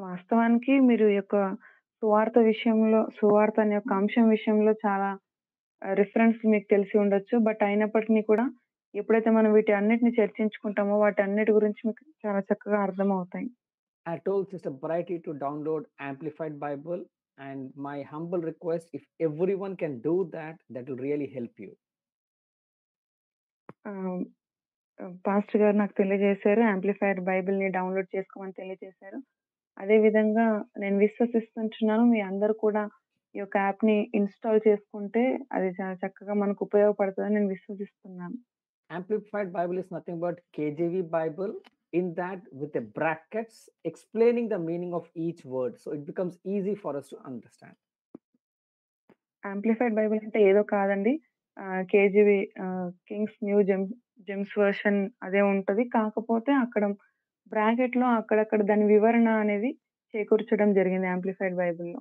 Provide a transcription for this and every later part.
వాస్తవానికి మీరు ఈ యొక్క సువార్త అనే యొక్క అంశం విషయంలో చాలా రిఫరెన్స్ మీకు తెలిసి ఉండొచ్చు. బట్ అయినప్పటిని కూడా ఎప్పుడైతే మనం వీటి అన్నిటిని చర్చించుకుంటామో వాటన్నిటి గురించి మీకు చాలా చక్కగా అర్థమవుతాయి. I told Sister Brighty to download Amplified Bible, and my humble request, if everyone can do that, that will really help you. ఆహ్, పాస్టర్ గారు నాకు తెలియజేశారు. యాంప్లిఫైడ్ బైబిల్‌ని డౌన్‌లోడ్ చేసుకోమని తెలియజేశారు. అదే విధంగా నేను విశ్వసిస్తుంటున్నాను. మీ అందరూ కూడా ఈ యొక్క యాప్‌ని ఇన్‌స్టాల్ చేసుకుంటే అది చాలా చక్కగా మనకు ఉపయోగపడుతదని నేను విశ్వసిస్తున్నాను. Amplified Bible is nothing but KJV Bible, in that with the brackets explaining the meaning of each word. So it becomes easy for us to understand. Amplified Bible అంటే ఏదో కాదండి. కేజీవి కింగ్స్ న్యూ జెమ్స్ వెర్షన్ అదే ఉంటది. కాకపోతే అక్కడ బ్రాకెట్‌లో అక్కడక్కడ దాని వివరణ అనేది చేకూర్చడం జరిగింది యాంప్లిఫైడ్ బైబిల్‌లో.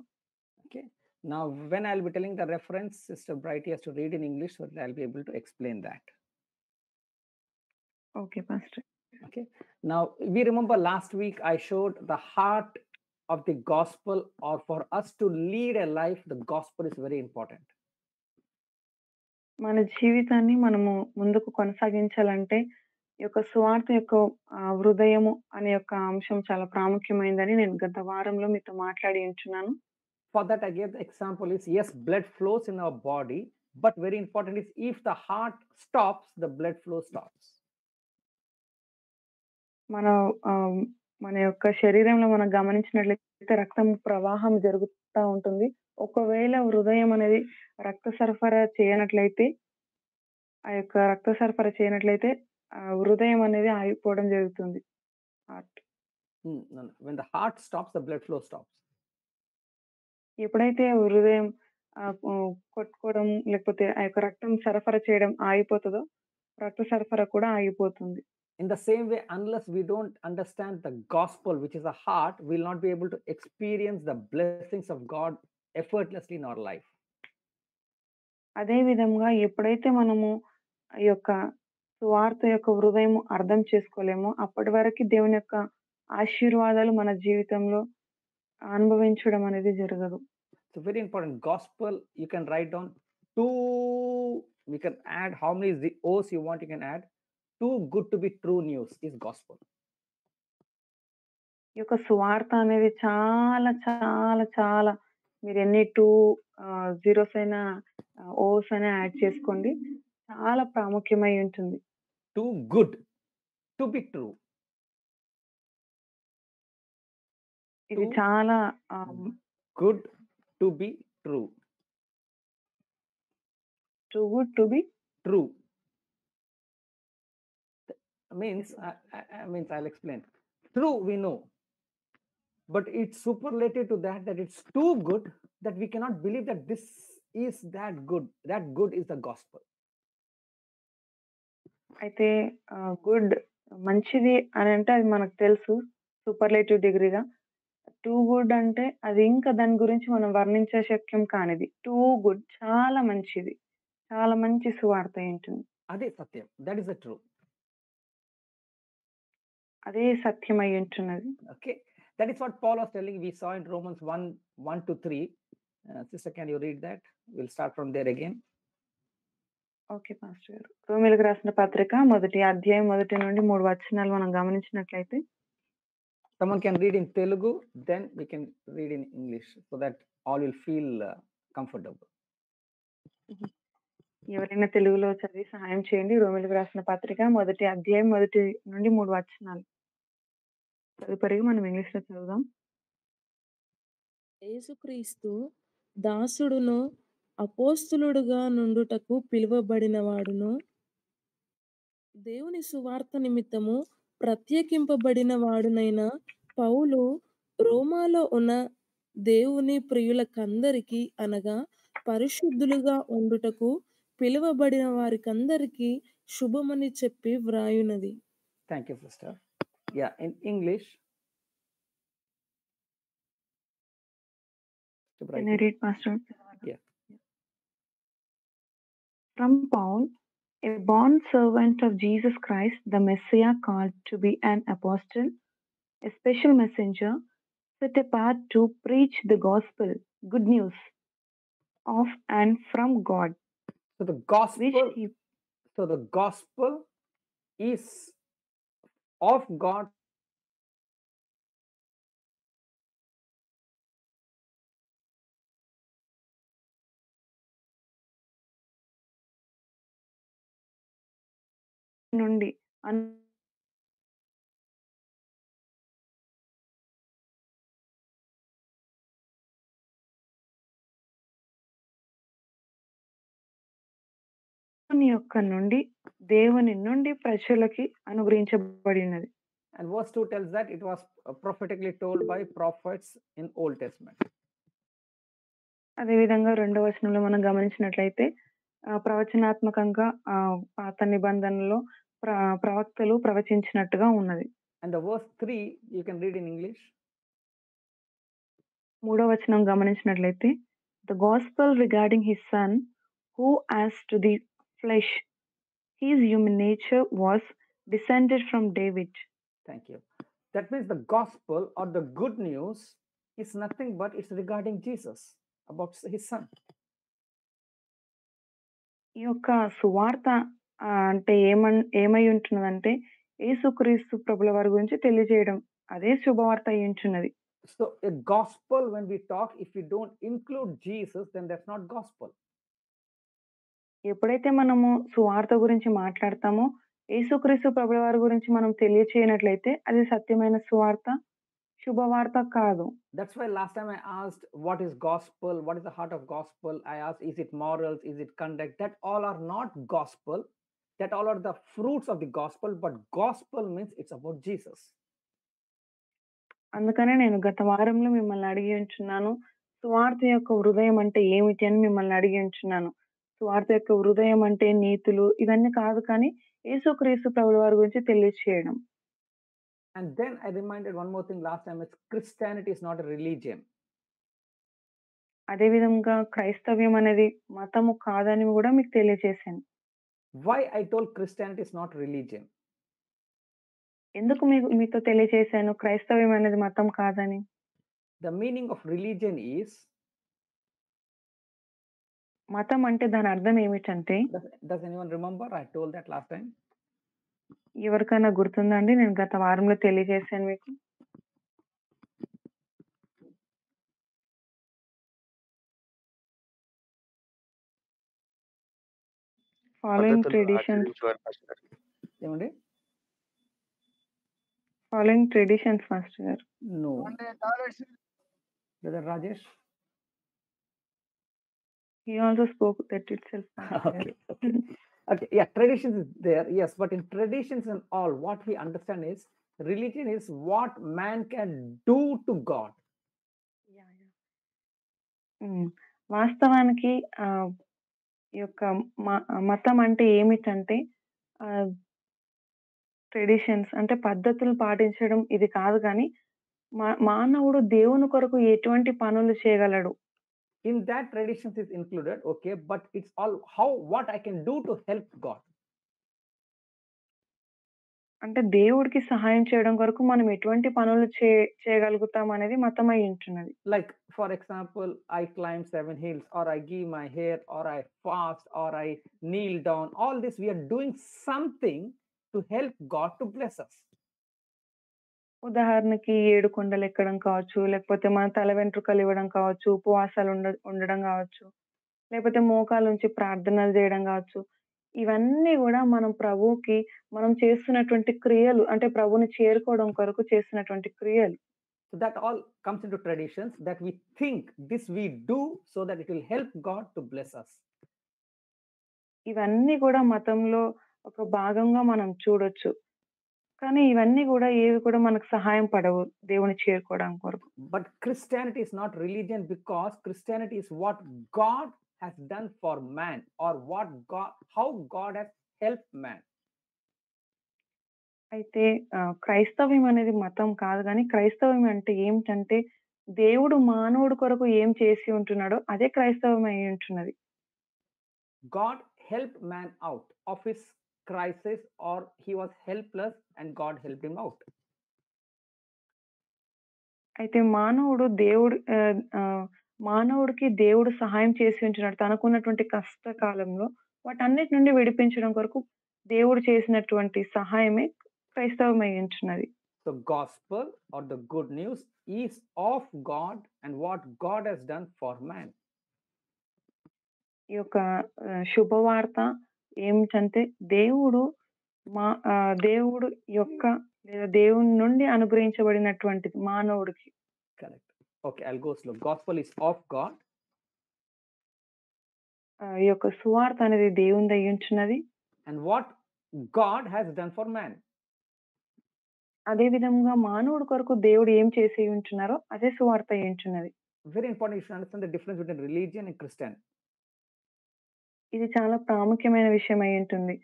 Okay. Now, when I'll be telling the reference, Sister Brighty has to read in English so that I'll be able to explain that. Okay pastor. Okay. Now, we remember last week I showed the heart of the gospel, or for us to lead a life, the gospel is very important. మన జీవితాన్ని మనము ముందుకు కొనసాగించాలంటే ఈ యొక్క సువార్త యొక్క హృదయము అనే యొక్క అంశం చాలా ప్రాముఖ్యమైనదని నేను గత వారంలో మీతో మాట్లాడి ఉంచున్నాను. For that, I gave the example is, yes, blood flows in our body, but very important is, if the heart stops, the blood flow stops. మన ఆహ్, మన యొక్క శరీరంలో మనం గమనించినట్లయితే రక్తం ప్రవాహం జరుగుతా ఉంటుంది. ఒకవేళ హృదయం అనేది రక్త సరఫరా చేయనట్లయితే హృదయం అనేది ఆగిపోవడం జరుగుతుంది. Heart. No, no. When the heart stops, the blood flow stops. ఎప్పుడైతే హృదయం కొట్టుకోవడం లేకపోతే ఆ యొక్క రక్తం సరఫరా చేయడం ఆగిపోతదో, రక్త సరఫరా కూడా ఆగిపోతుంది. In the same way, unless we don't understand the gospel, which is the heart, we'll not be able to experience the blessings of God effortlessly in our life. అదే విధంగా ఎప్పుడైతే మనము ఈ యొక్క సువార్త యొక్క హృదయం అర్థం చేసుకోలేమో, అప్పటి వరకి దేవుని యొక్క ఆశీర్వాదాలు మన జీవితంలో అనుభవించడం అనేది జరగదు. It's a very important gospel. You can write down two, we can add how many O's you want, you can add. Too good to be true news is gospel. ఈ యొక్క సువార్త అనేది చాలా చాలా చాలా మీరెన్ని 2 జీరోస్ అయినా ఓస్ అయినా యాడ్ చేసుకోండి. చాలా ప్రాముఖ్యమై ఉంటుంది. Too good to be true. ఇది చాలా good to be true. Too good to be true. Means I'll explain. True, we know, but it's superlative to that it's too good that we cannot believe that this is that good. That good is the gospel. అయితే good మంచిది అని అంటే అది మనకు తెలుసు superlative డిగ్రీగా. Too good అంటే అది ఇంకా దాని గురించి మనం వర్ణించే శక్యం కానిది. టూ గుడ్ చాలా మంచిది. చాలా మంచి సువార్త ఉంటుంది. అదే సత్యం. That is the true. అదే సత్యమై ఉంటున్నది. Okay. That is what Paul was telling. We saw in Romans 1:1-3. Sister, can you read that? We'll start from there again. Okay pastor గారు. రోమీయులకు రాసిన పత్రిక మొదటి అధ్యాయం 1 నుండి 3 వచనాలు మనం గమనించినట్లయితే someone can read in Telugu, then we can read in English so that all will feel comfortable. ఎవరైనా తెలుగులో చదివి సహాయం చేయండి. రోమీయులకు రాసిన పత్రిక మొదటి అధ్యాయం 1 నుండి 3 వచనాలు. తదుపరిగా మనం ఇంగ్లీష్‌లో చదువుదాం. యేసుక్రీస్తు దాసుడును అపోస్తలుడుగా నుండుటకు పిలువబడిన వాడును, దేవుని సువార్త నిమిత్తము ప్రత్యేకింపబడిన వాడునైన పౌలు రోమాలో ఉన్న దేవుని ప్రియులకందరికీ అనగా పరిశుద్ధులుగా ఉండుటకు పిలువబడిన వారికందరికీ శుభమని చెప్పి వ్రాయునది. Thank you, sister. Yeah, in English. Can I read, Pastor? Yeah. From Paul, a bond servant of Jesus Christ, the Messiah, called to be an apostle, a special messenger, set apart to preach the gospel, good news of and from God, So the which gospel, he so the gospel is of God. నుండి దేవుని నుండి ప్రజలకి అనుగ్రహించబడినది. And verse 2 tells that it was prophetically told by prophets in Old Testament. అదేవిధంగా రెండవ వచనంలో మనం గమనించినట్లయితే ప్రవచనాత్మకంగా పాత నిబంధనలో ప్రవక్తలు ప్రవచించినట్టుగా ఉన్నది. And the verse 3 you can read in English. మూడవ వచనం గమనించినట్లయితే the gospel regarding his son who as to the flesh his human nature was descended from David. Thank you. That means the gospel or the good news is nothing but it's regarding Jesus, about his son. ఈ యొక్క సువార్త అంటే ఏమై ఉంటున్నదంటే యేసుక్రీస్తు ప్రభుల వారి గురించి తెలియజేయడం, అదే శుభవార్త అయి ఉంటున్నది. So a gospel, when we talk, if we don't include Jesus, then that's not gospel. ఎప్పుడైతే మనము సువార్త గురించి మాట్లాడతామో యేసుక్రీస్తు ప్రభుల వారి గురించి మనం తెలియచేయనట్లయితే అది సత్యమైన సువార్త, శుభవార్త కాదు. That's why last time I asked what is gospel, what is the heart of gospel. I asked, is it morals, is it conduct? That all are not gospel, that all are the fruits of the gospel, but gospel means it's about Jesus. అందుకనే నేను గత వారంలో మిమ్మల్ని అడిగి ఉంచున్నాను, సువార్త యొక్క హృదయం అంటే ఏమిటి అని మిమ్మల్ని అడిగి ఉంచున్నాను. సువార్త యొక్క హృదయం అంటే నీతులు ఇవన్నీ కాదు, కానీ యేసుక్రీస్తు ప్రభుల వారి గురించి తెలియచేయడం. And then I reminded one more thing last time, it's Christianity is not a religion. అదే విధంగా క్రైస్తవ్యం అనేది మతము కాదని కూడా మీకు తెలియజేశాను. Why I told Christianity is not religion? ఎందుకు మీతో తెలియజేశాను క్రైస్తవ్యం అనేది మతం కాదని? The meaning of religion is, మతం అంటే దాని అర్థం ఏమిటంటే, does anyone remember? I told that last time. ఎవరికైనా గుర్తుందండి? నేను గత వారంలో తెలియజేశాను మీకు. Following traditions. ఏమండి? ఫాలోయింగ్ ట్రెడిషన్స్ మాస్టర్ గారు. No. Brother Rajesh? He also spoke that itself. Okay. Okay. Yeah, traditions is there. Yes, but in traditions and all, what we understand is religion is what man can do to God. వాస్తవానికి ఈ యొక్క మతం అంటే ఏమిటంటే traditions అంటే పద్ధతులు పాటించడం ఇది కాదు, కానీ మానవుడు దేవుని కొరకు ఎటువంటి పనులు చేయగలడు. In that traditions is included, okay, but it's all what I can do to help God. అంటే దేవుడికి సహాయం చేయడం కొరకు మనం ఎటువంటి పనులు చేయగలుగుతాం అనేది మతం అయి ఉంటున్నది. Like for example, I climb 7 hills, or I give my hair, or I fast, or I kneel down. All this we are doing something to help God to bless us. ఉదాహరణకి 7 కొండలు ఎక్కడం కావచ్చు, లేకపోతే మన తల వెంట్రుకలు ఇవ్వడం కావచ్చు, ఉపవాసాలు ఉండడం కావచ్చు, లేకపోతే మోకాల నుంచి ప్రార్థనలు చేయడం కావచ్చు. ఇవన్నీ కూడా మనం ప్రభువుకి మనం చేస్తున్నటువంటి క్రియలు, అంటే ప్రభువుని చేరుకోవడం కొరకు చేస్తున్నటువంటి క్రియలు. So that all comes into traditions that we think this we do so that it will help God to bless us. ఇవన్నీ కూడా మతంలో ఒక భాగంగా మనం చూడొచ్చు, కానీ ఇవన్నీ కూడా ఏవి కూడా మనకు సహాయం పడవు దేవుని చేరుకోవడం కొరకు. But Christianity is not religion, because Christianity is what God has done for man, or how God has helped man. అయితే క్రైస్తవ్యం అనేది మతం కాదు, కానీ క్రైస్తవ్యం అంటే ఏమిటంటే దేవుడు మానవుడి కొరకు ఏం చేసి ఉంటున్నాడో అదే క్రైస్తవం అయి ఉంటున్నది. God helped man out of his crisis, or he was helpless and God helped him out. అయితే మానవుడికి దేవుడు సహాయం చేసి ఉంటున్నాడు. తనకున్నటువంటి కష్టకాలంలో వాటన్నిటి నుండి విడిపించడం కొరకు దేవుడు చేసినటువంటి సహాయమే క్రైస్తవమై ఉంచున్నది. So gospel or the good news is of God and what God has done for man. ఈ యొక్క శుభవార్త ఏమిటంటే దేవుడు యొక్క లేదా దేవుని నుండి అనుగ్రహించబడినటువంటిది మానవుడికి. Correct. Okay, I'll go slow. Gospel is of God ఈ యొక్క సువార్త అనేది దేవునిది అయ్యుంచున్నది. and what God has done for man. అదే విధంగా మానవుడి కొరకు దేవుడు ఏం చేసి ఉంటున్నారో అదే సువార్త అయ్యుంచున్నది. Very important, you should understand the difference between religion and Christian. ఇది చాలా ప్రాముఖ్యమైన విషయం అయ్యుంటుంది.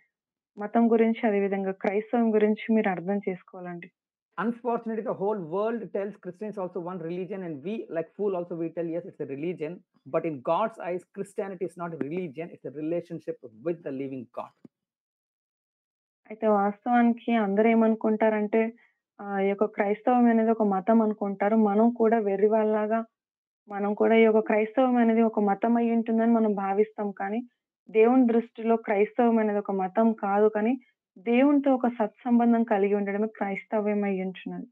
మతం గురించి అదే విధంగా క్రైస్తవం గురించి మీరు అర్థం చేసుకోవాలండి. Unfortunately, the whole world tells Christians also one religion, and we, like fool, also we tell yes, it's a religion. But in God's eyes, Christianity is not a religion; it's a relationship with the living God. అయితే వాస్తవానికి అందరూ ఏమనుకుంటారంటే ఈ యొక్క క్రైస్తవం అనేది ఒక మతం అనుకుంటారు. మనం కూడా వెర్రివాళ్ళలాగా మనం కూడా ఈ యొక్క క్రైస్తవం అనేది ఒక మతం అయ్యుంటుందని మనం భావిస్తాం. కానీ దేవుని దృష్టిలో క్రైస్తవం అనేది ఒక మతం కాదు. కానీ దేవునితో ఒక సత్సంబంధం కలిగి ఉండడమే క్రైస్తవ్యం అయ్యుంచున్నది.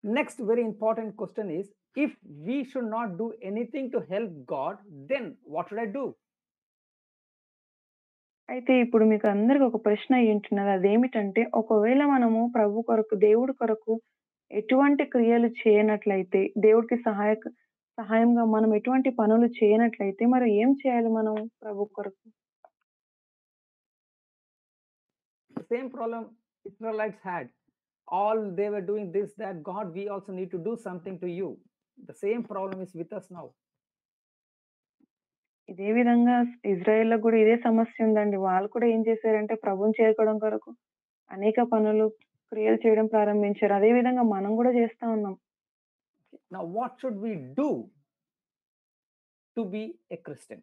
Next, very important question is: if we should not do anything to help God, then what should I do? అయితే ఇప్పుడు మీకు అందరికి ఒక ప్రశ్న అయ్యుంటున్నది. అదేమిటంటే ఒకవేళ మనము ప్రభు కొరకు, దేవుడి కొరకు ఎటువంటి క్రియలు చేయనట్లయితే, దేవుడికి సహాయంగా మనం ఎటువంటి పనులు చేయనట్లయితే మరి ఏం చేయాలి మనం ప్రభు కొరకు? The same problem Israelites had. All they were doing this, that God, we also need to do something to you. The same problem is with us now. ఇదే విధంగా ఇజ్రాయేల్‌లో గూడా ఇదే సమస్య ఉందండి. వాళ్ళు కూడా ఏం చేశారంటే ప్రభువుని చేరుకోవడం కొరకు అనేక పనులు, క్రియలు చేయడం ప్రారంభించారు. అదే విధంగా మనం గూడా చేస్తా ఉన్నాం. Now, what should we do to be a Christian?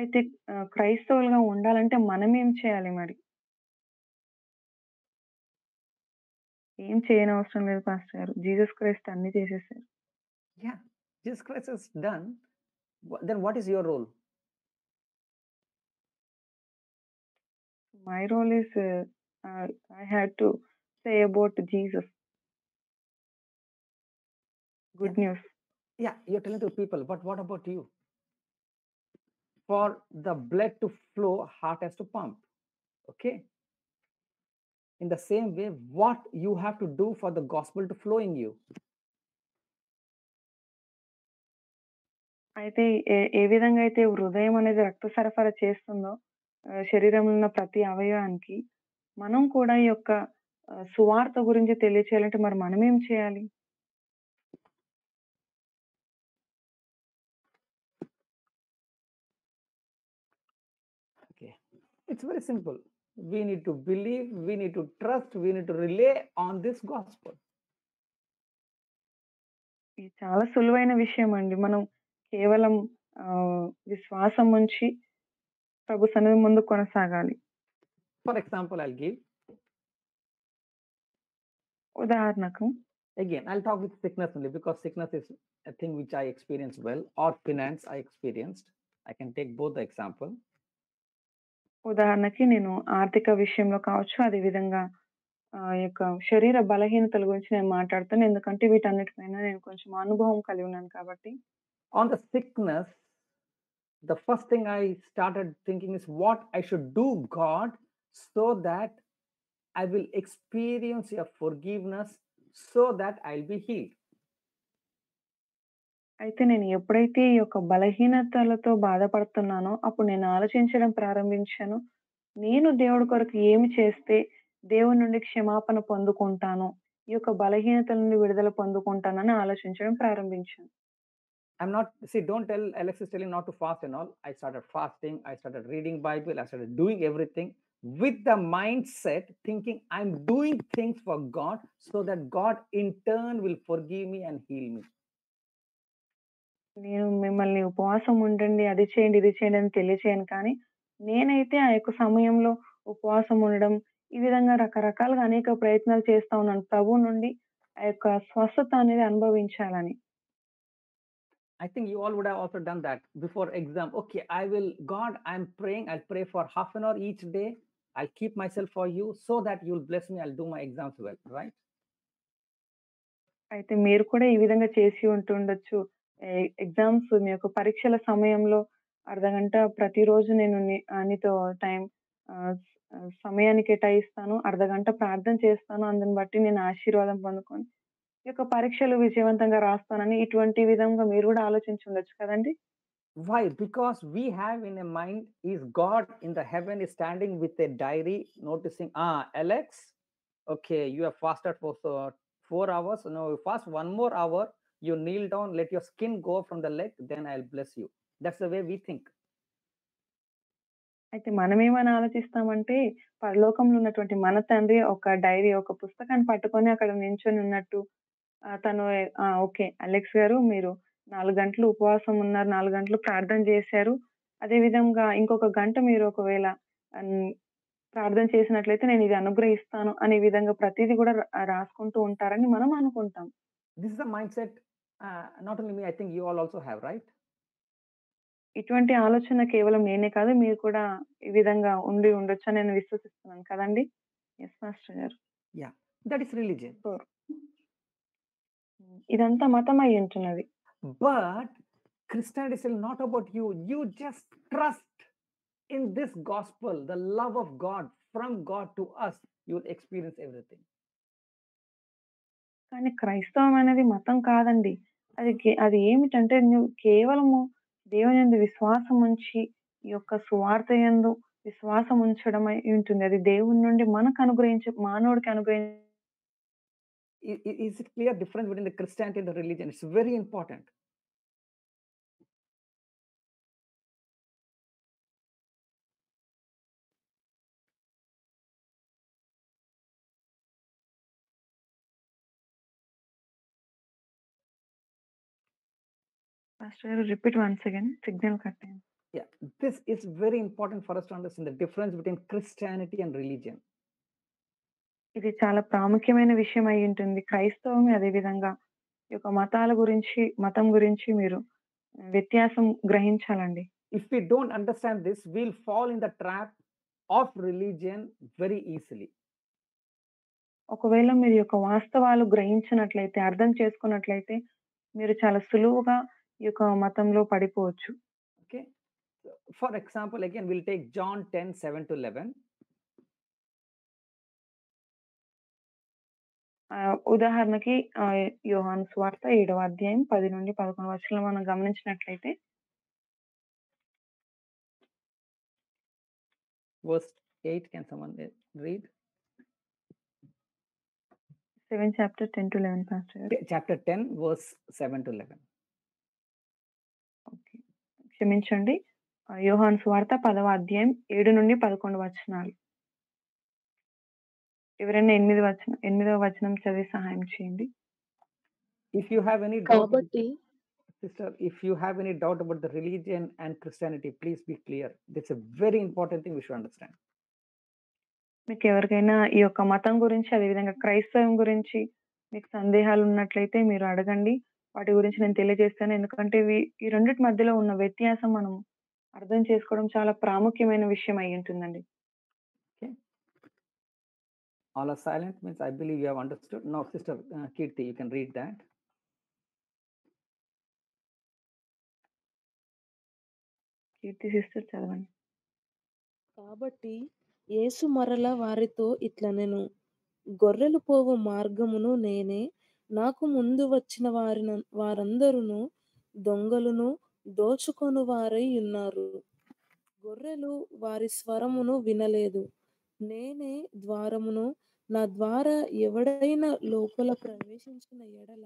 అయితే క్రైస్తవులుగా ఉండాలంటే మనమేం చేయాలి మరి? ఏం చేయనవసరం లేదు పాస్టర్ గారు. జీసస్ క్రైస్ట్ అన్నీ చేసేసారు. Yeah, Jesus Christ has done. Then what is your role? My role is I had to say about Jesus. Good news. Yeah, you're telling to people, but what about you? For the blood to flow, heart has to pump. Okay. In the same way, what you have to do for the gospel to flow in you? అయితే ఏ విధంగా అయితే హృదయం అనేది రక్త సరఫరా చేస్తుందో శరీరంలో ఉన్న ప్రతి అవయవానికి మనం కూడా ఈ యొక్క సువార్త గురించి తెలియచేయాలంటే మరి మనమేం చేయాలి? Okay, it's very simple. We need to believe, we need to trust, we need to rely on this gospel. ఇది చాలా సులువైన విషయం అండి. మనం కేవలం విశ్వాసం ఉంచి ప్రభు సన్నిధి ముందు కొనసాగాలి. For example, I'll give. ఉదాహరణకు Again, I'll talk with sickness only because sickness is a thing which I experienced well, or finance I experienced. I can take both the example. ఉదాహరణకి నేను ఆర్థిక విషయంలో కావచ్చు, అదే విధంగా ఈ యొక్క శరీర బలహీనతల గురించి నేను మాట్లాడతాను. ఎందుకంటే వీటన్నిటిపైన నేను కొంచెం అనుభవం కలిగి ఉన్నాను కాబట్టి. On the sickness, the first thing I started thinking is what I should do, God, so that I will experience your forgiveness, so that I'll be healed. అయితే నేను ఎప్పుడైతే ఈ యొక్క బలహీనతలతో బాధపడుతున్నానో అప్పుడు నేను ఆలోచించడం ప్రారంభించాను. నేను దేవుడి కొరకు ఏమి చేస్తే దేవుని నుండి క్షమాపణ పొందుకుంటాను, ఈ యొక్క బలహీనతల నుండి విడుదల పొందుకుంటానని ఆలోచించడం ప్రారంభించాను. I'm not, see, don't tell Alex is telling not to fast and all. I started fasting, I started reading Bible, I started doing everything with the mindset thinking I'm doing things for God so that God in turn will forgive me and heal me. నేను మిమ్మల్ని ఉపవాసం ఉండండి, అది చేయండి, ఇది చేయండి అని తెలియచేయను. కానీ నేనైతే ఆ యొక్క సమయంలో ఉపవాసం ఉండడం, ఈ విధంగా రకరకాలుగా అనేక ప్రయత్నాలు చేస్తా ఉన్నాను. ప్రభువు నుండి ఆ యొక్క స్వస్థత అనేది అనుభవించాలని. I think you all would have also done that before exam. Okay, God, I'm praying. I'll pray for half an hour each day. I'll keep myself for you so that you'll bless me. I'll do my exams well, right? అయితే మీరు కూడా ఈ విధంగా చేసి ఉంటుండొచ్చు. Exams మీ యొక్క పరీక్షల సమయంలో అర్ధగంట ప్రతిరోజు నేను నీతో టైం ఆహ్, సమయాన్ని కేటాయిస్తాను. అర్ధగంట ప్రార్థన చేస్తాను. అందుని బట్టి నేను ఆశీర్వాదం పొందుకొని ఈ యొక్క పరీక్షలు విజయవంతంగా రాస్తానని ఇటువంటి విధంగా మీరు గూడా ఆలోచించుండొచ్చు కదండీ! Why? Because we have in a mind, is God in the heaven is standing with a diary, noticing, Alex, okay, you have fasted for 4 hours. No, you fast 1 more hour. You kneel down, let your skin go from the leg, then I'll bless you. That's the way we think. అయితే మనమేమని ఆలోచిస్తామంటే, పరలోకంలో ఉన్నటువంటి మన తండ్రి ఒక dairy, ఒక పుస్తకాన్ని పట్టుకొని అక్కడ నించొని ఉన్నట్టు తను ఓకే. అలెక్స్ గారు మీరు 4 గంటలు ఉపవాసం ఉన్నారు. 4 గంటలు ప్రార్థన చేశారు. అదే విధంగా ఇంకొక గంట మీరు ఒకవేళ హ్మ్, ప్రార్థన చేసినట్లయితే నేనిది అనుగ్రహిస్తాను అనే విధంగా ప్రతీది గూడా రాసుకుంటూ ఉంటారని మనం అనుకుంటాం. This is a mindset, not only me, I think you all also have, right? ఇటువంటి ఆలోచన కేవలం నేనే కాదు, మీరు కూడా ఈ విధంగా ఉండి ఉండొచ్చని నేను విశ్వసిస్తున్నాను కదండీ! యెస్ పాస్టర్ గారు. Yeah, that is religion. So ఇదంతా మతం అయ్యుంటున్నది. But Christianity is still not about you. You just trust in this gospel, the love of God from God to us. You'll experience everything. కానీ క్రైస్తవం అనేది మతం కాదండి. అది ఏమిటంటే నువ్వు కేవలము దేవుని యందు విశ్వాసం ఉంచి, ఈ యొక్క సువార్త యందు విశ్వాసం ఉంచడం అయి ఉంటుంది. అది దేవుని నుండి మనకు మానవుడికి Is it clear difference between the Christianity and the religion? It's very important. Pastor గారు repeat once again signal cut అయింది. Yeah, this is very important for us to understand the difference between Christianity and religion. ఇది చాలా ప్రాముఖ్యమైన విషయం అయ్యుంటుంది. క్రైస్తవం అదే విధంగా ఈ యొక్క మతం గురించి మీరు వ్యత్యాసం గ్రహించాలండి. If we don't understand this, we'll fall in the trap of religion very easily. ఒకవేళ మీరు ఈ యొక్క వాస్తవాలు గ్రహించినట్లయితే, అర్థం చేసుకున్నట్లయితే మీరు చాలా సులువుగా ఈ యొక్క మతంలో పడిపోవచ్చు. Okay. For example, again, we'll take John 10:7-11. ఉదాహరణకి యోహాను సువార్త 7వ అధ్యాయం 10 నుండి 11 వచనాలు మనం గమనించినట్లయితే Verse 8, can someone read? 7 chapter 10-11 pastor గారు. Chapter 10, verse 7-11. ఓకే. క్షమించండి. యోహాను సువార్త 10వ అధ్యాయం 7 నుండి 11 వచనాలు. ఎవరైనా 8వ వచనం చదివి సహాయం చేయండి. If you have any doubt, కాబట్టి sister, if you have any doubt about the religion and Christianity, please be clear. That's a very important thing we should understand. మీకు ఎవరికైనా ఈ యొక్క మతం గురించి, అదే విధంగా క్రైస్తవం గురించి మీకు సందేహాలు ఉన్నట్లయితే మీరు అడగండి. వాటి గురించి నేను తెలియజేస్తాను. ఎందుకంటే ఈ రెండిటి మధ్యలో ఉన్న వ్యత్యాసం మనం అర్థం చేసుకోవడం చాలా ప్రాముఖ్యమైన విషయం అయ్యుంటుందండి. Okay. All are silent means I believe you have understood. Now, sister Kirti, you can read that. Keerthi sister చదవండి. కాబట్టి యేసు మరల వారితో ఇట్లనెను, గొర్రెలు పోవు మార్గమును నేనే, నాకు ముందు వచ్చిన వారందరును దొంగలును దోచుకొను వారై ఉన్నారు. గొర్రెలు వారి స్వరమును వినలేదు. నేనే ద్వారమును. నా ద్వారా ఎవడైనా లోపల ప్రవేశించిన ఎడల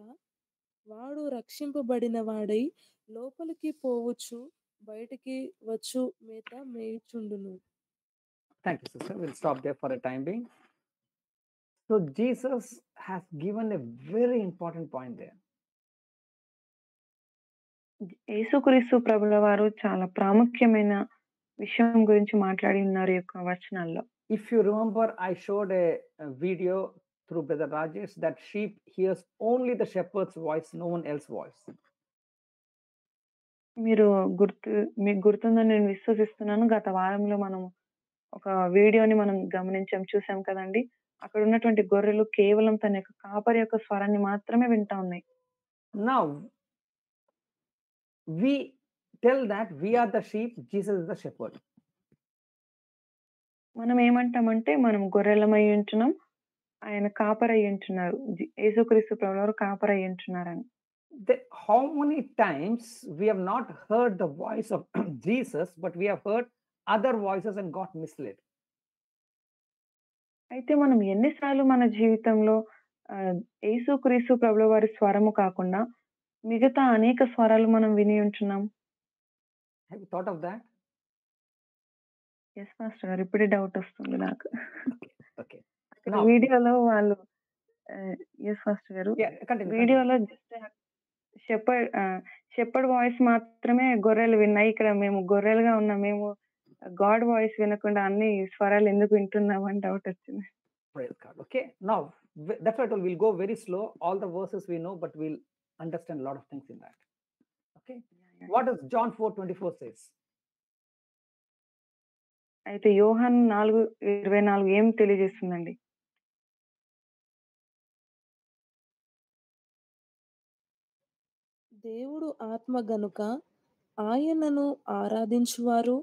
వాడు రక్షింపబడిన వాడై లోపలికి పోవచ్చు, బయటికి వచ్చు మేత మేయుచుండును. Thank you, sister. We'll stop there for a time being. So Jesus has given a very important point there. యేసుక్రీస్తు ప్రభుల వారు చాలా ప్రాముఖ్యమైన విషయం గురించి మాట్లాడి ఉన్నారు ఈ యొక్క వచనాల్లో. If you remember, I showed a video through Brother Rajesh that sheep hears only the shepherd's voice, no one else's voice. మీరు మీకు గుర్తుందని నేను విశ్వసిస్తున్నాను. గత వారంలో మనం ఒక వీడియోని మనం చూసాం కదండీ! అక్కడ ఉన్నటువంటి గొర్రెలు కేవలం తన యొక్క కాపరి యొక్క స్వరాన్ని మాత్రమే వింటా ఉన్నాయి. Now, we tell that we are the sheep, Jesus is the shepherd. మనం ఏమంటామంటే మనం గొర్రెలమై ఉంటున్నాం. ఆయన కాపరై ఉంటున్నారు. యేసుక్రీస్తు ప్రభువారు కాపరై ఉంటున్నారని. How many times we have not heard the voice of Jesus, but we have heard other voices and got misled. అయితే మనం ఎన్నిసార్లు మన జీవితంలో యేసుక్రీస్తు ప్రభుల వారి స్వరము కాకుండా మిగతా అనేక స్వరాలు మనం విని ఉంటున్నాం. Have you thought of that? Yes pastor గారు. ఇప్పుడే డౌట్ వస్తుంది నాకు. Okay. వీడియోలో వాళ్ళు యెస్ పాస్టర్ గారు. వీడియోలో జస్ట్ షెపర్డ్ వాయిస్ మాత్రమే గొర్రెలు విన్నాయి. ఇక్కడ మేము గొర్రెలుగా ఉన్నాం. మేము గాడ్ వాయిస్ వినకుండా అన్ని స్వరాలు ఎందుకు వింటున్నాం అని డౌట్ వచ్చింది. Praise God. Okay. Now, that's why we'll go very slow. All the verses we know, but we'll understand a lot of things in that. Okay. What does John 4:24 says? అయితే యోహాను 4:24 ఏం తెలియజేస్తుందండి? దేవుడు ఆత్మ గనుక ఆయనను ఆరాధించువారు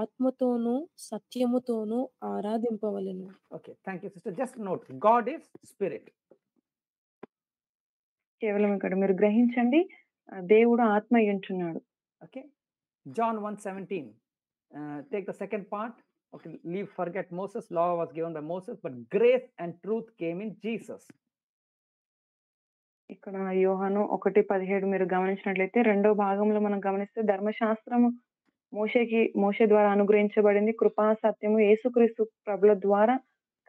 ఆత్మతోనూ సత్యముతోనూ ఆరాధింపవలెను. Okay, thank you sister. Just note, God is spirit. కేవలం ఇక్కడ మీరు గ్రహించండి, దేవుడు ఆత్మ అయి ఉంటున్నాడు. Okay. John 1:17. Take the second part. Okay, forget Moses. Law was given by Moses, but grace and truth came in Jesus. ఇక్కడ యోహాను 1:17 మీరు గమనించినట్లయితే రెండో భాగంలో మనం గమనిస్తే ధర్మశాస్త్రము మోషే ద్వారా అనుగ్రహించబడింది, కృపా సత్యము యేసుక్రీస్తు ప్రభుల ద్వారా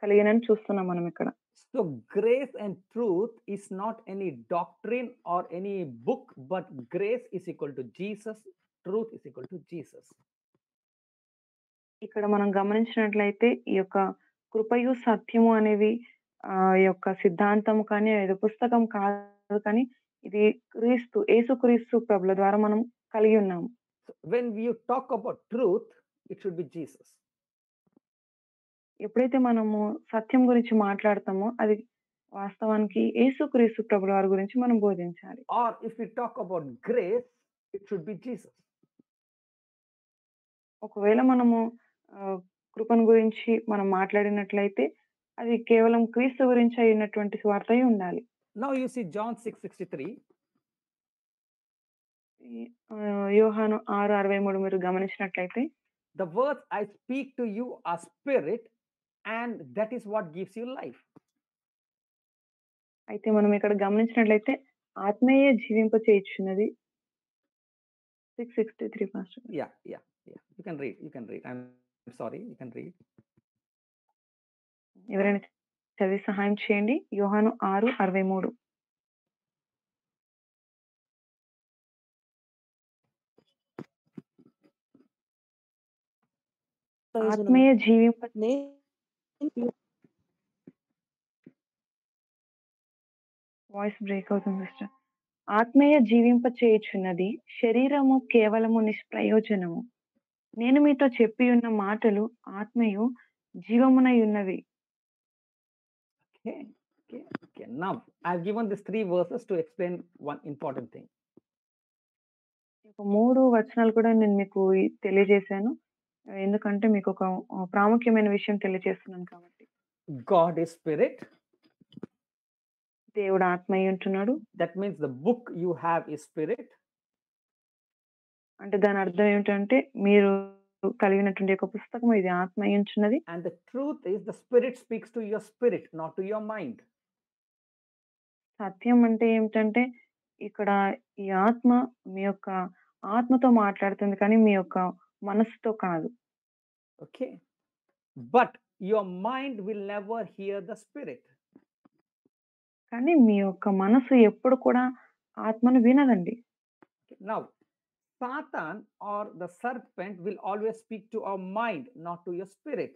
కలిగినని చూస్తున్నాం మనం ఇక్కడ. So grace and truth is not any doctrine or any book, but grace is equal to Jesus, truth is equal to Jesus. ఇక్కడ మనం గమనించినట్లయితే ఈ యొక్క కృపయు సత్యము అనేవి యొక్క సిద్ధాంతం కానీ ఏదో పుస్తకం కాదు, కానీ ఇది యేసుక్రీస్తు ప్రభుల ద్వారా మనం కలిగి ఉన్నాము. When we talk about truth, it should be Jesus. ఎప్పుడైతే మనము సత్యం గురించి మాట్లాడతామో అది వాస్తవానికి యేసుక్రీస్తు ప్రభుల వారి గురించి మనం బోధించాలి. Or if we talk about grace, it should be Jesus. ఒకవేళ మనము కృపను గురించి మనం మాట్లాడినట్లయితే అది కేవలం క్రీస్తు గురించి అయినటువంటి స్వార్థ అయి ఉండాలి. Now you see John 6:63. యోహాను 6:63 మీరు గమనించినట్లయితే, the words I speak to you are spirit and that is what gives you life. అయితే మనం ఇక్కడ గమనించినట్లయితే ఆత్మయే జీవింప చేయుచున్నది. 6:63 pastor. Yeah. You can read. I'm sorry, you can read. ఎవరైనా చదివి సహాయం చేయండి. యోహాను 6:63. ఆత్మీయ జీవింప వాయిస్ బ్రేక్ అవుతుంది సిస్టర్. ఆత్మీయ జీవింప చేయుచున్నది, శరీరము కేవలము నిష్ప్రయోజనము. నేను మీతో చెప్పి ఉన్న మాటలు ఆత్మయు జీవమునై ఉన్నవి. Okay. Now I've given these 3 verses to explain one important thing. 3 వచనాలు కూడా నేను మీకు తెలియజేశాను. ఎందుకంటే మీకు ఒక ప్రాముఖ్యమైన విషయం తెలియజేస్తున్నాను కాబట్టి. God is spirit. దేవుడు ఆత్మ అయి ఉంటున్నాడు. That means the book you have is spirit. అంటే దాని అర్థం ఏమిటంటే మీరు కలిగినటువంటి ఒక పుస్తకం ఇది ఆత్మ అయి ఉంటున్నది. And the truth is the spirit speaks to your spirit, not to your mind. సత్యం అంటే ఏమిటంటే ఇక్కడ ఈ ఆత్మ మీ యొక్క ఆత్మతో మాట్లాడుతుంది, కానీ మీ యొక్క మనసుతో కాదు. Okay. But your mind will never hear the spirit. కానీ మీ యొక్క మనసు ఎప్పుడు కూడా ఆత్మను వినదండి. Now Satan or the serpent will always speak to our mind, not to your spirit.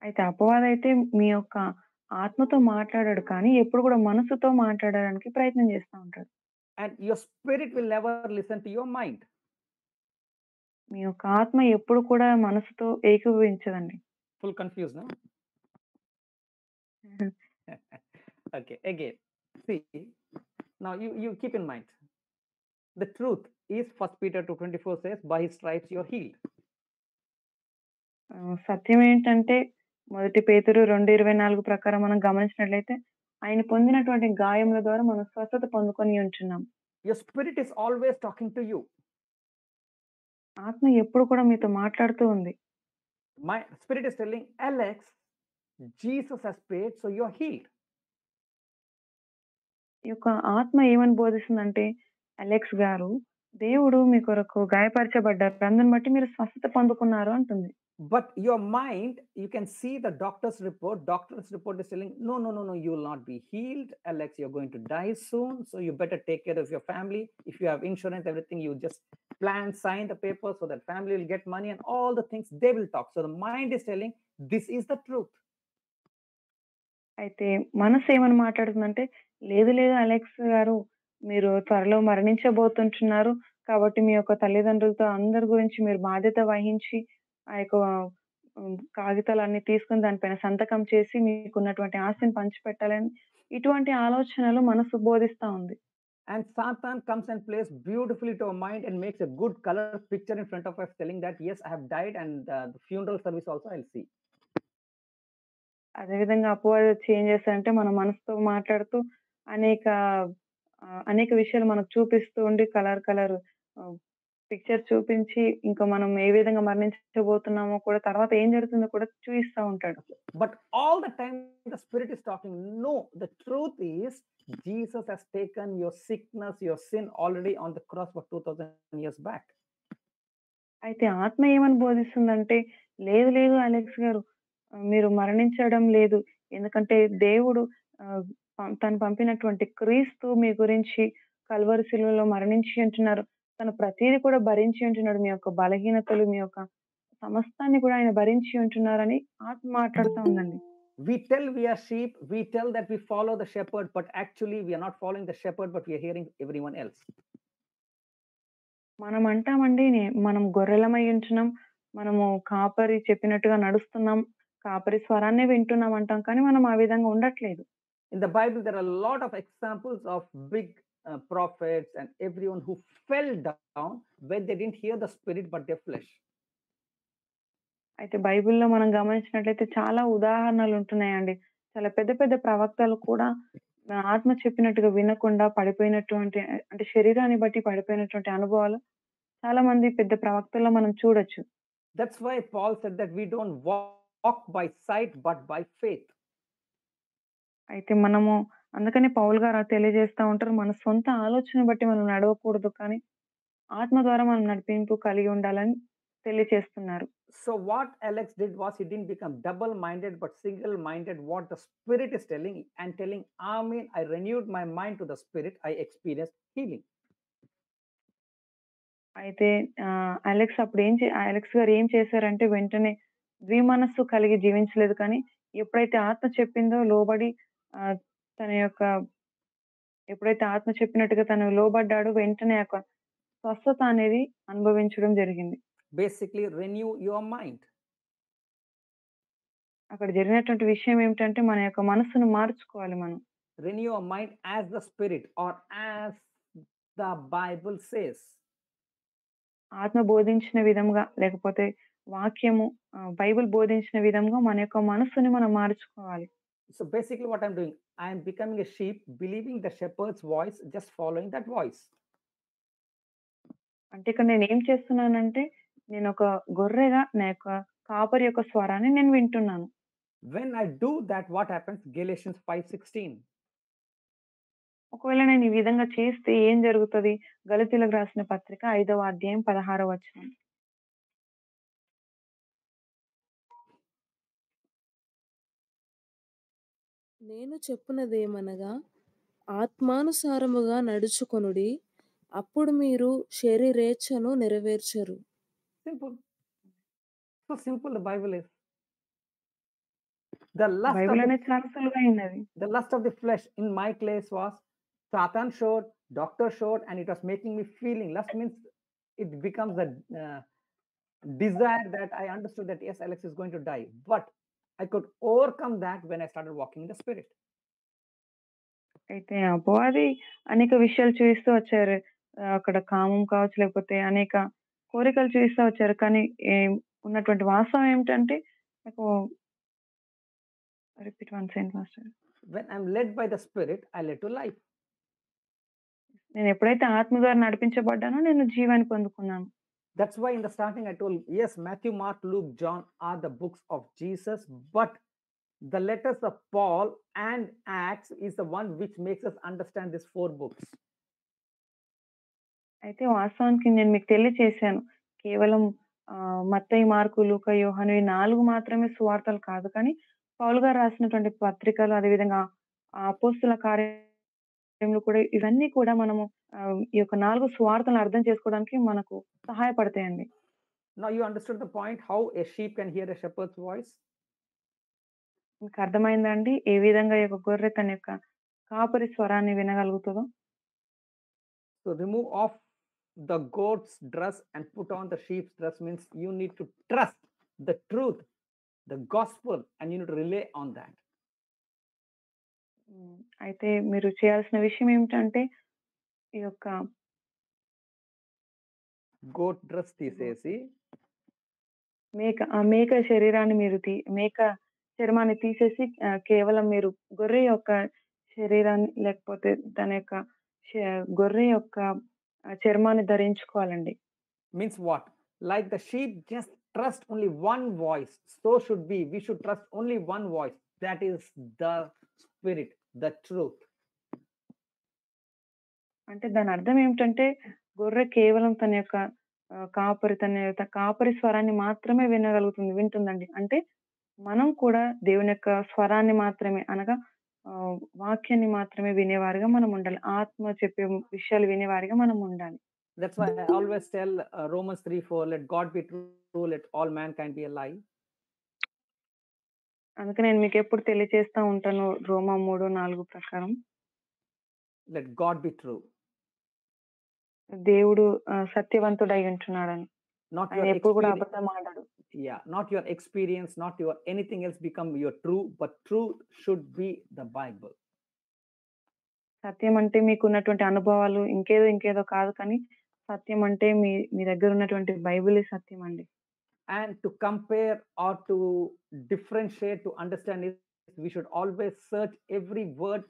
అయితే అపవాది అయితే మీ యొక్క ఆత్మతో మాట్లాడడు కానీ ఎప్పుడు కూడా మనసుతో మాట్లాడడానికి ప్రయత్నం చేస్తా ఉంటాడు. And your spirit will never listen to your mind. మీ యొక్క ఆత్మ ఎప్పుడు కూడా మనసుతో ఏకీభవించదండి. Full confused, no? Okay, again. See, now you keep in mind. The truth is 1 Peter 2:24 says, by his stripes you're healed. సత్యం ఏంటంటే మొదటి పేతురు 2:24 ప్రకారం మనం గమనించినట్లయితే ఆయన పొందినటువంటి గాయముల ద్వారా మనం స్వస్థత పొందుకొని ఉంటున్నాం. Your spirit is always talking to you. ఆత్మ ఎప్పుడు కూడా మీతో మాట్లాడుతూ ఉంది. My spirit is telling Alex, Jesus has paid, so you're healed. ఈ యొక్క ఆత్మ ఏమని బోధిస్తుందంటే, అలెక్స్ గారు దేవుడు మీ కొరకు గాయపరచబడ్డారు. అందుని బట్టి మీరు స్వస్థత పొందుకున్నారు అంటుంది. But your mind, you can see the doctor's report. Doctor's report is telling, no, no, no, no, you will not be healed. Alex, you're going to die soon. So you better take care of your family. If you have insurance, everything, you just plan, sign the paper so that family will get money and all the things they will talk. So the mind is telling, this is the truth. అయితే మనసు ఏమని మాట్లాడుతుందంటే, లేదు లేదు Alex గారు మీరు త్వరలో మరణించబోతుంటున్నారు. కాబట్టి మీ యొక్క తల్లిదండ్రులతో అందరి గురించి మీరు బాధ్యత వహించి, ఆ యొక్క కాగితాలన్నీ తీసుకొని దానిపైన సంతకం చేసి మీకున్నటువంటి ఆస్తిని పంచిపెట్టాలని ఇటువంటి ఆలోచనలు మనసు బోధిస్తా ఉంది. And Satan comes and plays beautifully to our mind and makes a good color picture in front of us, telling that, yes, I have died and the funeral service also I'll see. అదేవిధంగా అపవాది వచ్చి ఏం చేస్తాడంటే మన మనసుతో మాట్లాడుతూ అనేక అనేక విషయాలు మనకు చూపిస్తూ ఉండి కలర్ పిక్చర్ చూపించి ఇంకా మనం ఏ విధంగా మరణించబోతున్నామో కూడా తర్వాత ఏం జరుగుతుందో కూడా చూపిస్తా ఉంటాడు. But all the time the spirit is talking, no, the truth is Jesus has taken your sickness, your sin already on the cross for 2000 years back. అయితే ఆత్మ ఏమని బోధిస్తుందంటే, లేదు లేదు అలెక్స్ గారు మీరు మరణించడం లేదు. ఎందుకంటే దేవుడు తను పంపినటువంటి క్రీస్తు మీ గురించి కల్వరి శిలువలో మరణించి ఉంటున్నారు. తను ప్రతీది కూడా భరించి ఉంటున్నాడు. మీ యొక్క బలహీనతలు, మీ యొక్క సమస్తాన్ని కూడా ఆయన భరించి ఉంటున్నారని ఆత్మ మాట్లాడుతా ఉందండి. We tell we are sheep, we tell that we follow the shepherd, but actually we are not following the shepherd, but we are hearing everyone else. మనం అంటామండి మనం గొర్రెలమై ఉంటున్నాం. మనము కాపరి చెప్పినట్టుగా నడుస్తున్నాం. కాపరి స్వరాన్నే వింటున్నాం అంటాం. కానీ మనం ఆ విధంగా ఉండట్లేదు. In the Bible, there are a lot of examples of big prophets and everyone who fell down when they didn't hear the spirit but their flesh. అయితే బైబిల్‌లో మనం గమనించినట్లయితే చాలా ఉదాహరణలు ఉంటున్నాయండి. చాలా పెద్ద పెద్ద ప్రవక్తలు కూడా ఆత్మ చెప్పినట్టుగా వినకుండా పడిపోయినటువంటి అంటే శరీరాన్ని బట్టి పడిపోయినటువంటి అనుభవాలు చాలా మంది పెద్ద ప్రవక్తల్లో మనం చూడొచ్చు. That's why Paul said that we don't walk by sight but by faith. అయితే మనము అందుకని పౌలు గారు తెలియజేస్తా ఉంటారు. మన సొంత ఆలోచన బట్టి మనం నడవకూడదు. కానీ ఆత్మ ద్వారా మనం నడిపింపు కలిగి ఉండాలని తెలియచేస్తున్నారు. So what Alex did was he didn't become double-minded but single-minded. What the Spirit is telling and telling, Amen, I renewed my mind to the Spirit. I experienced healing. అయితే అలెక్స్ గారు ఏం చేశారంటే వెంటనే ద్విమనస్సు కలిగి జీవించలేదు. కానీ ఎప్పుడైతే ఆత్మ చెప్పిందో లోబడి తన యొక్క ఎప్పుడైతే ఆత్మ చెప్పినట్టుగా తను లోబడ్డాడో వెంటనే యొక్క స్వస్థత అనేది అనుభవించడం జరిగింది. Basically, renew your mind. అక్కడ జరిగినటువంటి విషయం ఏమిటంటే మన యొక్క మనస్సును మార్చుకోవాలి మనం. Renew your mind as the Spirit or as the Bible says. ఆత్మ బోధించిన విధంగా లేకపోతే వాక్యము బైబిల్ బోధించిన విధంగా మన యొక్క మనస్సుని మనం మార్చుకోవాలి. So basically what I'm doing, I am becoming a sheep, believing the shepherd's voice, just following that voice. అంటే ఇక్కడ నేను ఏం చేస్తున్నానంటే నేను ఒక గొర్రెగా నా యొక్క కాపరి యొక్క స్వరాన్ని నేను వింటున్నాను. When I do that, what happens? Galatians 5:16. ఒకవేళ నేను ఈ విధంగా చేస్తే ఏం జరుగుతది? గలతీయులకు రాసిన పత్రిక 5వ అధ్యాయం 16వ వచనం. నేను చెప్పునదేమనగా ఆత్మానుసారముగా నడుచుకొనుడి, అప్పుడు మీరు శరీరేచ్ఛను నెరవేర్చరు. Simple. So simple the Bible is. The lust of Bible the అనేది చాలా సులువైనది. the lust of the flesh in my case was Satan showed, doctor showed, and it was making me feeling. Lust means it becomes a desire that I understood that yes, Alex is going to die, but I could overcome that when I started walking in the Spirit. అయితే అపవాది అనేక విషయాలు చూయిస్తూ వచ్చారు. అక్కడ కామం కావచ్చు, లేకపోతే అనేక కోరికలు చూయిస్తా వచ్చారు. కానీ ఉన్నటువంటి వాస్తవం ఏమిటంటే నాకు రిపీట్ వన్స్ ఏంటి master? When I'm led by the Spirit, I led to life. నేను ఎప్పుడైతే ఆత్మ ద్వారా నడిపించబడ్డానో నేను జీవాన్ని పొందుకున్నాను. That's why in the starting I told, yes, Matthew, Mark, Luke, John are the books of Jesus, but the letters of Paul and Acts is the one which makes us understand these 4 books. అయితే వాస్తవానికి నేను మీకు తెలియచేశాను. కేవలం మత్తయి, mark, లూకా, యోహాను ఈ 4 మాత్రమే సువార్తలు కాదు. కానీ పౌలు గారు రాసినటువంటి పత్రికలు, అదేవిధంగా అపోస్తల కార్యములు కూడా ఇవన్నీ కూడా మనము ఈ యొక్క 4 సువార్తలను అర్థం చేసుకోవడానికి మనకు సహాయపడతాయండి. Now you understood the point how a sheep can hear a shepherd's voice? మీకు అర్థమైందా అండి? ఏ విధంగా ఈ యొక్క గొర్రె తన యొక్క కాపరి స్వరాన్ని వినగలుగుతదో? So remove off the goat's dress and put on the sheep's dress means you need to trust the truth, the gospel, and you need to rely on that. అయితే మీరు చేయాల్సిన విషయం ఏమిటంటే ఈ యొక్క goat dress తీసేసి మేక శరీరాన్ని మీరు మేక చర్మాన్ని తీసేసి కేవలం మీరు గొర్రె యొక్క శరీరాన్ని, లేకపోతే దాని యొక్క గొర్రె యొక్క చర్మాన్ని ధరించుకోవాలండి. Means what? Like the sheep just trust only one voice, so should be. We should trust only one voice. That is the Spirit, the truth. అంటే దాని అర్థం ఏమిటంటే గొర్రె కేవలం తన యొక్క కాపరి స్వరాన్ని మాత్రమే వింటుందండి. అంటే మనం కూడా దేవుని యొక్క స్వరాన్ని మాత్రమే, అనగా వాక్యాన్ని మాత్రమే వినేవారిగా మనం ఉండాలి. ఆత్మ చెప్పే విషయాలు వినేవారిగా మనం ఉండాలి. That's why I always tell Romans 3:4, let God be true, let all mankind be a lie. అందుకే నేను మీకు ఎప్పుడు తెలియజేస్తా ఉంటాను రోమా 3:4 ప్రకారం. Let God be true. దేవుడు సత్యవంతుడై ఉంటున్నాడని. Not your ఎప్పుడు కూడా అబద్ధం ఆడడు. Yeah, not your experience, not your anything else become your true, but truth should be the Bible. సత్యం అంటే మీకున్నటువంటి అనుభవాలు ఇంకేదో కాదు, కానీ సత్యం అంటే మీ దగ్గర ఉన్నటువంటి బైబిలే సత్యం అండి. And to compare or to differentiate, to understand it, we should always search every word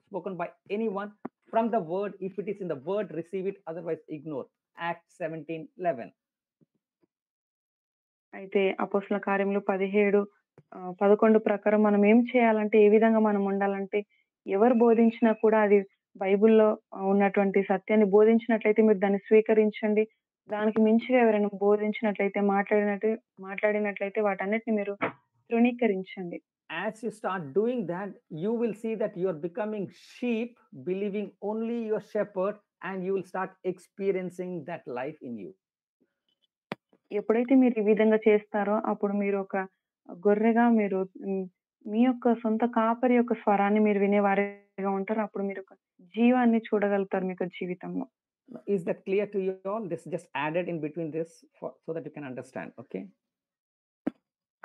spoken by anyone from the word. If it is in the word, receive it, otherwise ignore. Acts 17:11. అయితే అపోస్తల కార్యములు 17:11 ప్రకారం మనం ఏం చేయాలంటే, ఏ విధంగా మనం ఉండాలంటే, ఎవరు బోధించినా కూడా అది బైబిల్‌లో ఉన్నటువంటి సత్యాన్ని బోధించినట్లయితే మీరు దాన్ని స్వీకరించండి. దానికి మించిగా ఎవరైనా బోధించినట్లయితే, మాట్లాడినట్లయితే వాటన్నిటిని మీరు తృణీకరించండి. As you start doing that, you will see that you are becoming sheep, believing only your shepherd, and you will start experiencing that life in you. ఎప్పుడైతే మీరు ఈ విధంగా చేస్తారో అప్పుడు మీరు ఒక గొర్రెగా మీరు మీ యొక్క సొంత కాపరి యొక్క స్వరాన్ని మీరు వినేవారిగా ఉంటారు. అప్పుడు మీరు ఒక జీవాన్ని చూడగలుగుతారు మీ యొక్క జీవితంలో. Is that clear to you all? This just added in between this so that you can understand. Okay?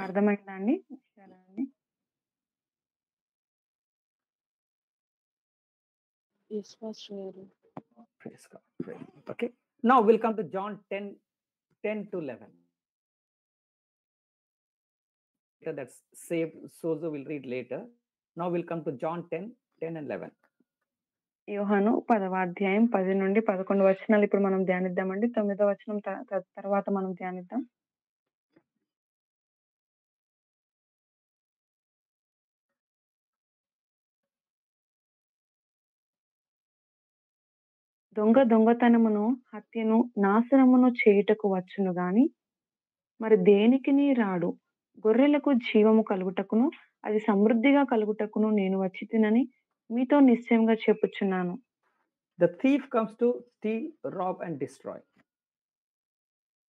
అర్థమైందా అండి? Yes, Pastor గారు. Praise God. Okay. Now we'll come to John 10:10-11. That's saved. Sozo will read later. Now we'll come to John 10:10 and 11. యోహాను 10వ అధ్యాయం 10 నుండి 11 వచనాలు ఇప్పుడు మనం ధ్యానిద్దామండి. 9వ వచనం తర్వాత మనం ధ్యానిద్దాం. దొంగతనమును, హత్యను, నాశనమును చేయుటకు వచ్చును గాని మరి దేనికిని రాడు. గొర్రెలకు జీవము కలుగుటకును అది సమృద్ధిగా కలుగుటకును నేను వచ్చితినని మీతో నిశ్చయంగా చెప్పుచున్నాను. The thief comes to steal, rob and destroy.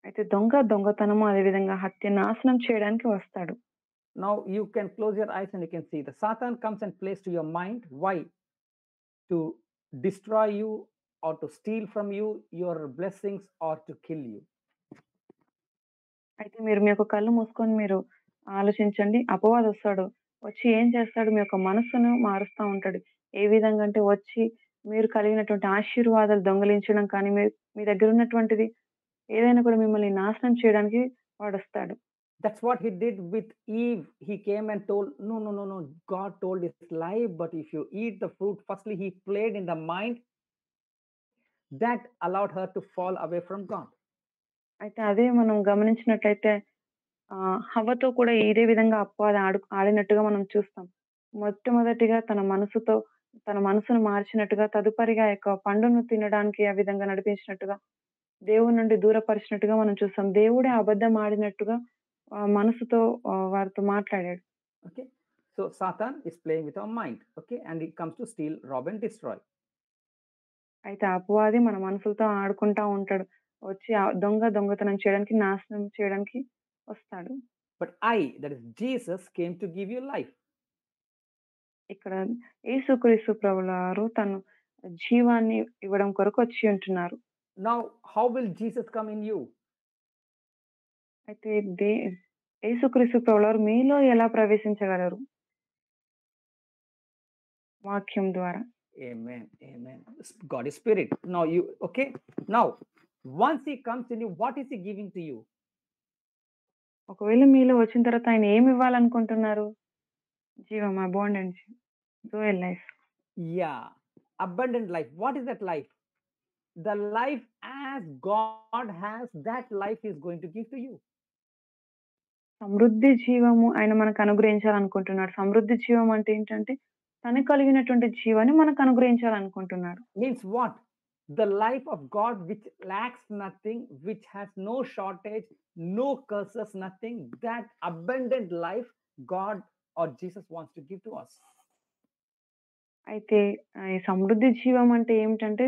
అయితే దొంగతనము, అదే విధంగా హత్య, నాశనం చేయడానికి వస్తాడు. Now you can close your eyes and you can see the Satan comes and plays to your mind. Why? To destroy you, or to steal from you your blessings, or to kill you. అయితే మీరు మీ యొక్క కళ్ళు మూసుకొని మీరు ఆలోచించండి. అపవాది వస్తాడు. వచ్చి ఏం చేస్తాడు? మీ యొక్క మనస్సును మారుస్తా ఉంటాడు. ఏ విధంగా అంటే వచ్చి మీరు కలిగినటువంటి ఆశీర్వాదాలు దొంగిలించడం కానీ, మీ దగ్గర ఉన్నటువంటిది ఏదైనా కూడా మిమ్మల్ని నాశనం చేయడానికి వాడొస్తాడు. That's what he did with Eve. He came and told, no, no, no, no. God told his lie, but if you eat the fruit, firstly, he played in the mind that allowed her to fall away from God. అయితే అదే మనం గమనించినట్లయితే హవ్వతో కూడా ఇదే విధంగా అపవాది ఆడినట్టుగా మనం చూస్తాం. మొట్టమొదటిగా తన మనసును మార్చినట్టుగా, తదుపరిగా ఆ యొక్క పండును తినడానికి ఆ విధంగా నడిపించినట్టుగా, దేవుని నుండి దూరపరిచినట్టుగా మనం చూస్తాం. దేవుడే అబద్ధం ఆడినట్టుగా మనసుతో వారితో మాట్లాడాడు. Okay. So Satan is playing with our mind. Okay. And he comes to steal, rob, and destroy. అయితే అపవాది మన మనసులతో ఆడుకుంటా ఉంటాడు. వచ్చి దొంగతనం చేయడానికి, నాశనం చేయడానికి వస్తాడు. But I, that is Jesus, came to give you life. ఇక్కడ యేసుక్రీస్తు ప్రభువారు తను జీవాన్ని ఇవ్వడం కొరకు వచ్చి ఉంటున్నారు. Now, how will Jesus come in you? అయితే యేసుక్రీస్తు ప్రభువారు మీలో ఎలా ప్రవేశించగలరు? వాక్యం ద్వారా. Amen. Amen. God is spirit. Now okay. Now, once he comes in you, what is he giving to you? ఒకవేళ మీలో వచ్చిన తర్వాత ఆయన ఏమి ఇవ్వాలనుకుంటున్నారు? జీవం, abundance, Joel life. Yeah, abundant life. What is that life? The life as God has, that life is going to give to you. సమృద్ధి జీవము ఆయన మనకు అనుగ్రహించాలనుకుంటున్నాడు. సమృద్ధి జీవం అంటే ఏంటంటే తనకు కలిగినటువంటి జీవాన్ని మనకు అనుగ్రహించాలనుకుంటున్నాడు. Means what? The life of God which lacks nothing, which has no shortage, no curses, nothing. That abundant life God or Jesus wants to give to us. అయితే ఈ సమృద్ధి జీవం అంటే ఏమిటంటే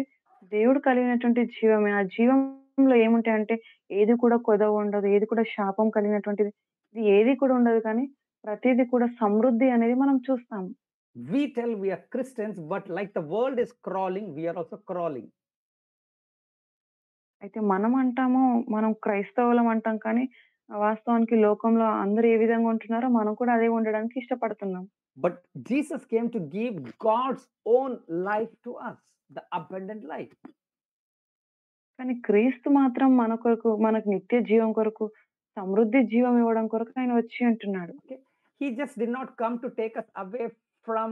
దేవుడు కలిగినటువంటి జీవమే. ఆ జీవంలో ఏముంటాయంటే ఏది కూడా కొదవ ఉండదు. ఏది కూడా శాపం కలిగినటువంటిది ఇది ఏది కూడా ఉండదు. కానీ ప్రతీది కూడా సమృద్ధి అనేది మనం చూస్తాము. We tell we are Christians, but like the world is crawling, we are also crawling. అయితే మనం అంటాము మనం క్రైస్తవులం అంటాం. కానీ వాస్తవానికి లోకంలో అందరూ ఏ విధంగా ఉంటున్నారో మనం కూడా అదే ఉండడానికి ఇష్టపడుతున్నాం. But Jesus came to give God's own life to us, the abundant life. కానీ క్రీస్తు మాత్రం మన కొరకు, మనకు నిత్య జీవం కొరకు, సమృద్ధి జీవం ఇవ్వడం కొరకు ఆయన వచ్చి ఉంటున్నాడు. Okay. He just did not come to take us away from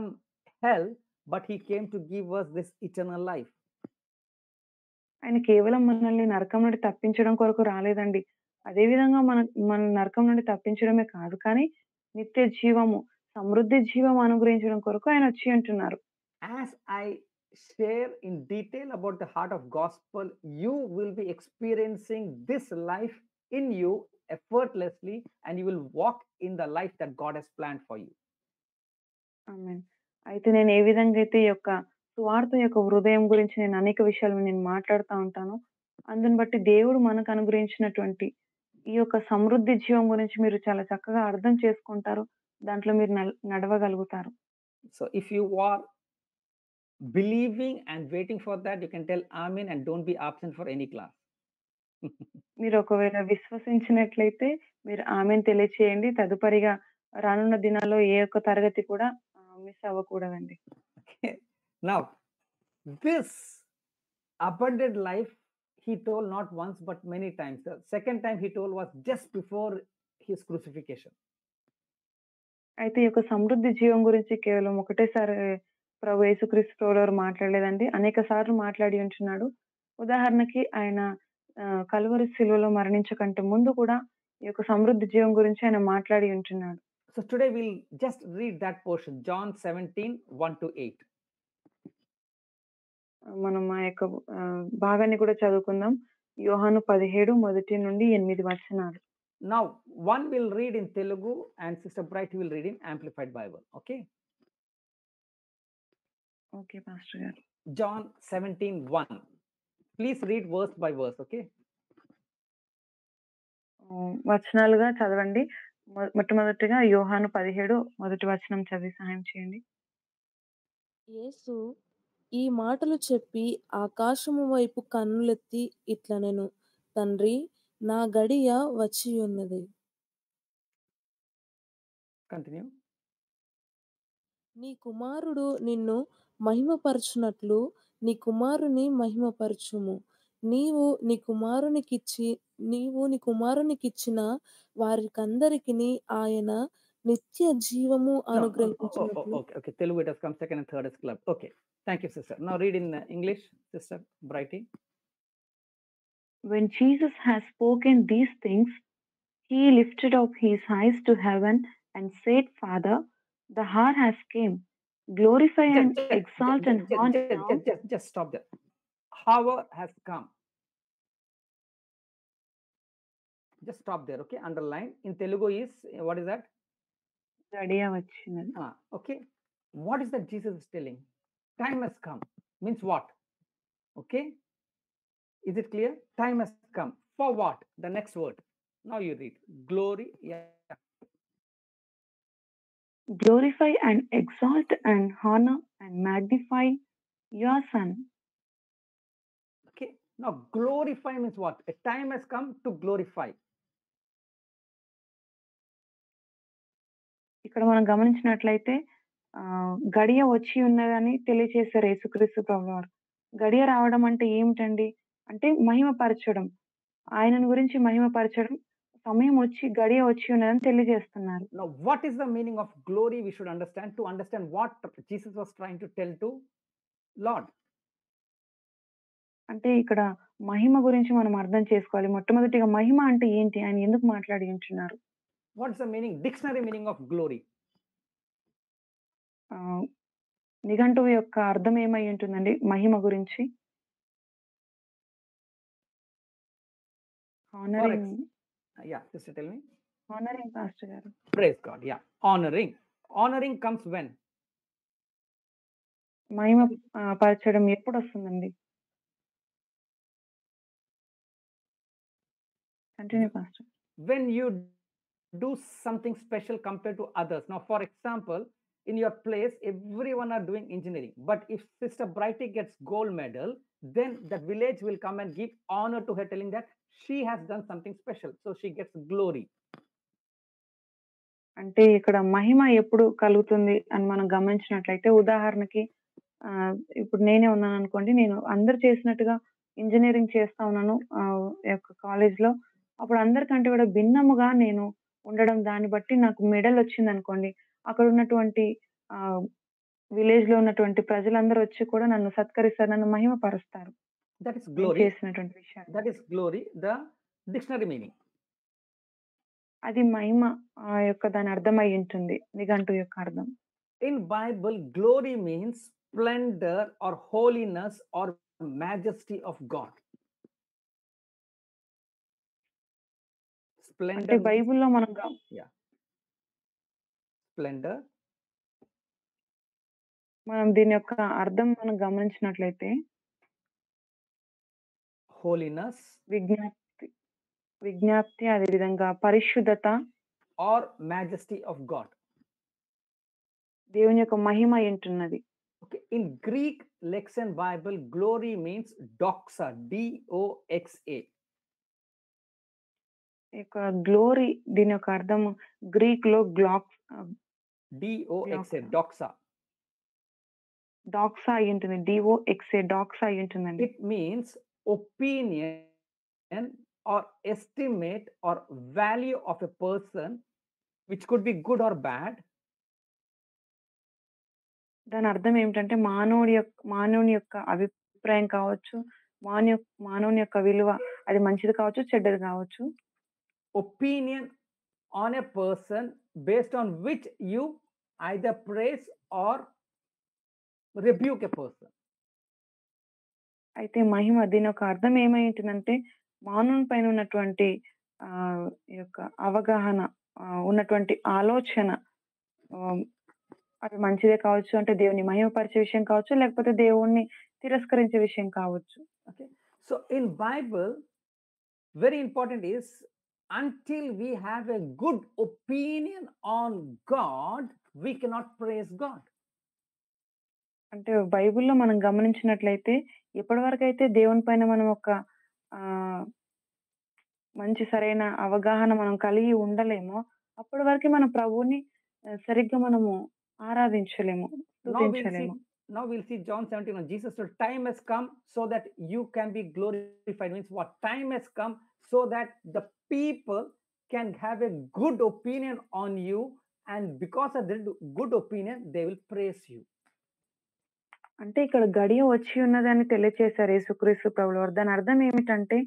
hell, but he came to give us this eternal life. ఆయన కేవలం మనల్ని నరకం నుండి తప్పించడం కొరకు రాలేదండి. అదే విధంగా మన నరకం నుండి తప్పించడమే కాదు, కానీ నిత్య జీవము, సమృద్ధి జీవం అనుగ్రహించడం కొరకు ఆయన వచ్చి ఉంటున్నారు. As I share in detail about the heart of gospel, you will be experiencing this life in you effortlessly, and you will walk in the life that God has planned for you. ఆమేన్. అయితే నేను ఏ విధంగా అయితే ఈ యొక్క సువార్త యొక్క హృదయం గురించి నేను అనేక విషయాలు నేను మాట్లాడుతా ఉంటాను. అందుని బట్టి దేవుడు మనకు అనుగ్రహించినటువంటి ఈ యొక్క సమృద్ధి జీవం గురించి మీరు చాలా చక్కగా అర్థం చేసుకుంటారు. దాంట్లో మీరు నడవగలుగుతారు. So if you are believing and waiting for that, you can tell Amen and don't be absent for any class. మీరు ఒకవేళ విశ్వసించినట్లయితే మీరు ఆమేన్ తెలియచేయండి. తదుపరిగా రానున్న దినాల్లో ఏ ఒక్క తరగతి కూడా miss అవ్వకూడదండి. Okay. Now, this abundant life, he told not once but many times. The second time he told was just before his crucifixion. అయితే ఈ యొక్క సమృద్ధి జీవం గురించి కేవలం ఒకటేసారి ప్రభు యేసుక్రీస్తు ప్రభువారు మాట్లాడలేదండి. అనేక సార్లు మాట్లాడి ఉంటున్నాడు. ఉదాహరణకి ఆయన కల్వరి శిలువలో మరణించకంటే ముందు కూడా ఈ యొక్క సమృద్ధి జీవం గురించి ఆయన మాట్లాడి ఉంటున్నాడు. So today we'll just read that portion, John 17, 1-8. మనం ఆ యొక్క భాగాన్ని కూడా చదువుకుందాం. యోహాను 17 1 నుండి 8 వచనాలు. Now, one will read in Telugu and Sister Bright will read in Amplified Bible. Okay? Okay pastor గారు. John 17:1. Please read verse by verse. Okay? వచనాలుగా చదవండి. మొట్టమొదటిగా యోహాను 17 మొదటి వచనం చదివి సహాయం చేయండి. యేసు ఈ మాటలు చెప్పి ఆకాశము వైపు కన్నులెత్తి ఇట్లనెను, తండ్రి, నా గడియ వచ్చియున్నది. కంటిన్యూ. నీ కుమారుడు నిన్ను మహిమపరచునట్లు నీ కుమారుని మహిమపరచుము. నీవు నీ కుమారునికిచ్చిన వారికందరికిని ఆయన నిత్య జీవము No, అనుగ్రహించినట్లు. okay. Telugu it has come second and third is club. Okay. Thank you, sister. Now read in English, sister Brighty. When Jesus had spoken these things, he lifted up his eyes to heaven and said, Father, the hour has come. Glorify and exalt and honor now. Just stop there. Hour has come. Just stop there, okay? Underline. In Telugu is, what is that? గడియ వచ్చినది. Okay. What is that Jesus is telling? Time has come. Means what? Okay. Is it clear? Time has come. For what? The next word. Now you read. Glory. Yeah. Glorify and exalt and honor and magnify your Son. Okay. Now glorify means what? A time has come to glorify. ఇక్కడ మనం గమనించినట్లయితే గడియ వచ్చి ఉన్నదని తెలియచేశారు యేసుక్రీస్తు ప్రభువారు. గడియ రావడం అంటే ఏమిటండి? అంటే మహిమపరచడం. ఆయనను గురించి మహిమపరచడం. సమయం వచ్చి గడియ వచ్చి ఉన్నదని తెలియజేస్తున్నారు. Now what is the meaning of glory? We should understand to understand what Jesus was trying to tell to Lord. అంటే ఇక్కడ మహిమ గురించి మనం అర్థం చేసుకోవాలి. మొట్టమొదటిగా మహిమ అంటే ఏంటి? ఆయన ఎందుకు మాట్లాడి ఉంటున్నారు? What's the meaning? Dictionary meaning of glory. నిఘంటువు యొక్క అర్థం ఏమై ఉంటుందండి మహిమ గురించి? Honoring. Yeah, sister, tell me. Honoring, pastor garu. Praise God. Yeah, honoring. Honoring comes when? మహిమ పరచడం ఎప్పుడు వస్తుందండి? Continue, pastor. When you do something special compared to others. Now, for example, in your place, everyone are doing engineering. But if Sister Brighty gets gold medal, then the village will come and give honor to her, telling that she has done something special. So she gets glory. అంటే ఇక్కడ మహిమ ఎప్పుడు కలుగుతుంది అని మనం గమనించినట్లయితే ఉదాహరణకి ఇప్పుడు నేనే ఉన్నాను అనుకోండి. నేను అందరూ చేసినట్టుగా ఇంజినీరింగ్ చేస్తా ఉన్నాను యొక్క కాలేజ్‌లో. అప్పుడు అందరికంటే కూడా భిన్నముగా నేను ఉండడం, దాన్ని బట్టి నాకు మెడల్ వచ్చిందనుకోండి. అక్కడ ఉన్నటువంటి విలేజ్‌లో ఉన్నటువంటి ప్రజలందరూ వచ్చి కూడా నన్ను సత్కరిస్తారు, నన్ను మహిమపరుస్తారు. That is glory. చేసినటువంటి విషయాలు. That is glory, the dictionary meaning. అది మహిమ యొక్క దాని అర్థమై ఉంటుంది. నిఘంటు యొక్క అర్థం. In Bible, glory means splendor or holiness or majesty of God. Splendor. అంటే బైబిల్‌లో మనం splendor. మనం దీని యొక్క అర్థం మనం గమనించినట్లయితే holiness, విజ్ఞాప్తి అదే విధంగా పరిశుద్ధత or majesty of God. దేవుని యొక్క మహిమ ఉంటున్నది. Okay, in Greek Lexicon Bible, glory means doxa, D-O-X-A. ఇక గ్లోరీ దీని యొక్క అర్థం గ్రీక్ లో D-O-X-A, doxa. డాక్సా అయి ఉంటుంది. D-O-X-A, డాక్సా అయి ఉంటుందండి. It means opinion or estimate or value of a person, which could be good or bad. దాని అర్థం ఏమిటంటే మానవుని యొక్క అభిప్రాయం కావచ్చు, మానవుని యొక్క విలువ అది మంచిది కావచ్చు, చెడ్డది కావచ్చు. Opinion on a person based on which you either praise or rebuke a person. అయితే మహిమ దీని యొక్క అర్థం ఏమై ఉంటుందంటే మానవుని పైన ఉన్నటువంటి యొక్క అవగాహన, ఉన్నటువంటి ఆలోచన అది మంచిదే కావచ్చు, అంటే దేవుని మహిమపరిచే విషయం కావచ్చు, లేకపోతే దేవుణ్ణి తిరస్కరించే విషయం కావచ్చు. Okay, so in Bible, very important is until we have a good opinion on God, we cannot praise God. అంటే బైబిల్‌లో మనం గమనించినట్లయితే ఎప్పటివరకైతే దేవుని పైన మనం ఒక ఆహ్, మంచి సరైన అవగాహన మనం కలిగి ఉండలేమో, అప్పటి వరకే మన ప్రభువుని సరిగ్గా మనము ఆరాధించలేము, Now we'll see. స్తుతించలేము. Now we'll see John 17. Jesus said, "Time has come so that you can be glorified." Means what? Time has come so that the people can have a good opinion on you, and because of that good opinion, they will praise you. అంటే ఇక్కడ గడియ వచ్చి ఉన్నదని తెలియచేశారు యేసుక్రీస్తు ప్రభుల వారు. దాని అర్థం ఏమిటంటే,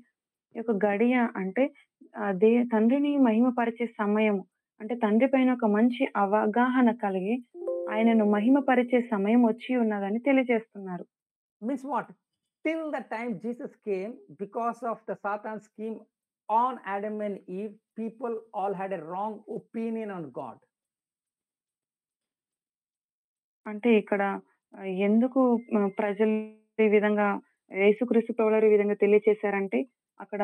ఈ యొక్క గడియ అంటే తండ్రిని మహిమపరిచే సమయము. అంటే తండ్రి పైన ఒక మంచి అవగాహన కలిగి, ఆయనను మహిమపరిచే సమయం వచ్చి ఉన్నదని తెలియజేస్తున్నారు. Means what? Till the time Jesus came, because of the Satan's scheme on Adam and Eve, people all had a wrong opinion on God. అంటే ఇక్కడ ఎందుకు ప్రజలు ఈ విధంగా యేసుక్రీస్తు ప్రభువారు ఈ విధంగా తెలియచేశారంటే, అక్కడ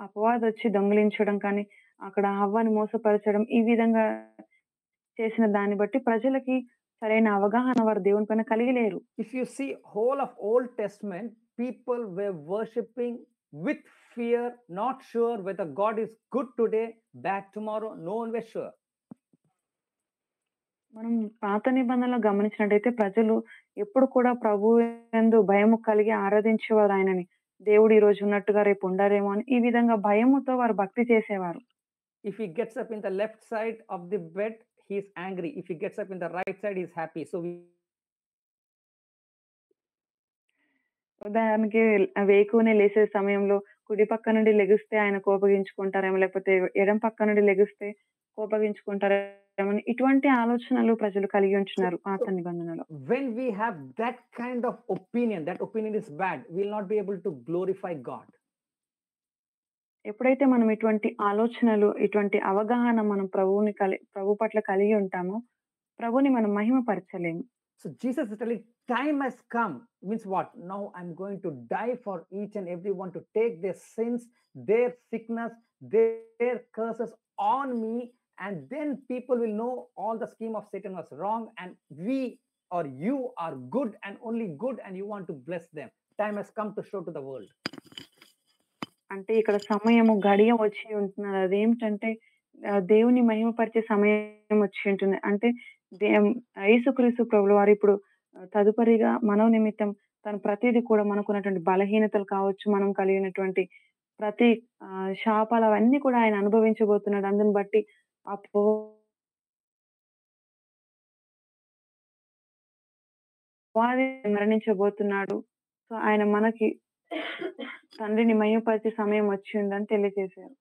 అపవాదొచ్చి దొంగిలించడం కానీ, అక్కడ హవ్వని మోసపరచడం, ఈ విధంగా చేసిన దాన్ని బట్టి ప్రజలకి సరైన అవగాహన వారు దేవుని పైన కలిగి లేరు. If you see whole of Old Testament, people were worshipping with fear, not sure whether God is good today, bad tomorrow. No one was sure. మనం పాత నిబంధనలో గమనించినట్టయితే ప్రజలు ఎప్పుడు కూడా ప్రభువు యందు భయము కలిగి ఆరాధించేవారు ఆయనని. దేవుడు ఈ రోజు ఉన్నట్టుగా రేపు ఉండరేమో అని ఈ విధంగా భయముతో వారు భక్తి చేసేవారు. If he gets up in the left side of the bed, he is angry. If he gets up in the right side, he is happy. So ఉదాహరణకి వేకువనే లేసే సమయంలో కుడి పక్క నుండి లెగిస్తే ఆయన కోపగించుకుంటారేమో, లేకపోతే ఎడమ పక్క నుండి లెగిస్తే కోపగించుకుంటారేమో అని ఇటువంటి ఆలోచనలు ప్రజలు కలిగి ఉంటున్నారు పాత నిబంధనలో. when we have that kind of opinion, that opinion is bad, we will not be able to glorify God. ఎప్పుడైతే మనం ఇటువంటి ఆలోచనలు, ఇటువంటి అవగాహన మనం ప్రభు పట్ల కలిగి ఉంటామో, ప్రభుని మనం మహిమపరచలేము. So Jesus is telling, time has come. Means what? Now I'm going to die for each and everyone to take their sins, their sickness, their curses on me, and then people will know all the scheme of Satan was wrong, and we or you are good and only good, and you want to bless them. Time has come to show to the world. అంటే ఇక్కడ సమయము, గడియ వచ్చి ఉంటున్నది. అదేమిటంటే దేవుని మహిమపరిచే సమయం వచ్చి ఉంటుంది. అంటే యేసుక్రీస్తు ప్రభుల వారు ఇప్పుడు తదుపరిగా మనో నిమిత్తం తను ప్రతీది కూడా మనకున్నటువంటి బలహీనతలు కావచ్చు, మనం కలిగినటువంటి ప్రతి శాపాలు అవన్నీ కూడా ఆయన అనుభవించబోతున్నాడు. అందుని బట్టి అపవాది మరణించబోతున్నాడు. సో, ఆయన మనకి తండ్రిని మహిమపరిచే సమయం వచ్చి ఉందని తెలియజేశారు.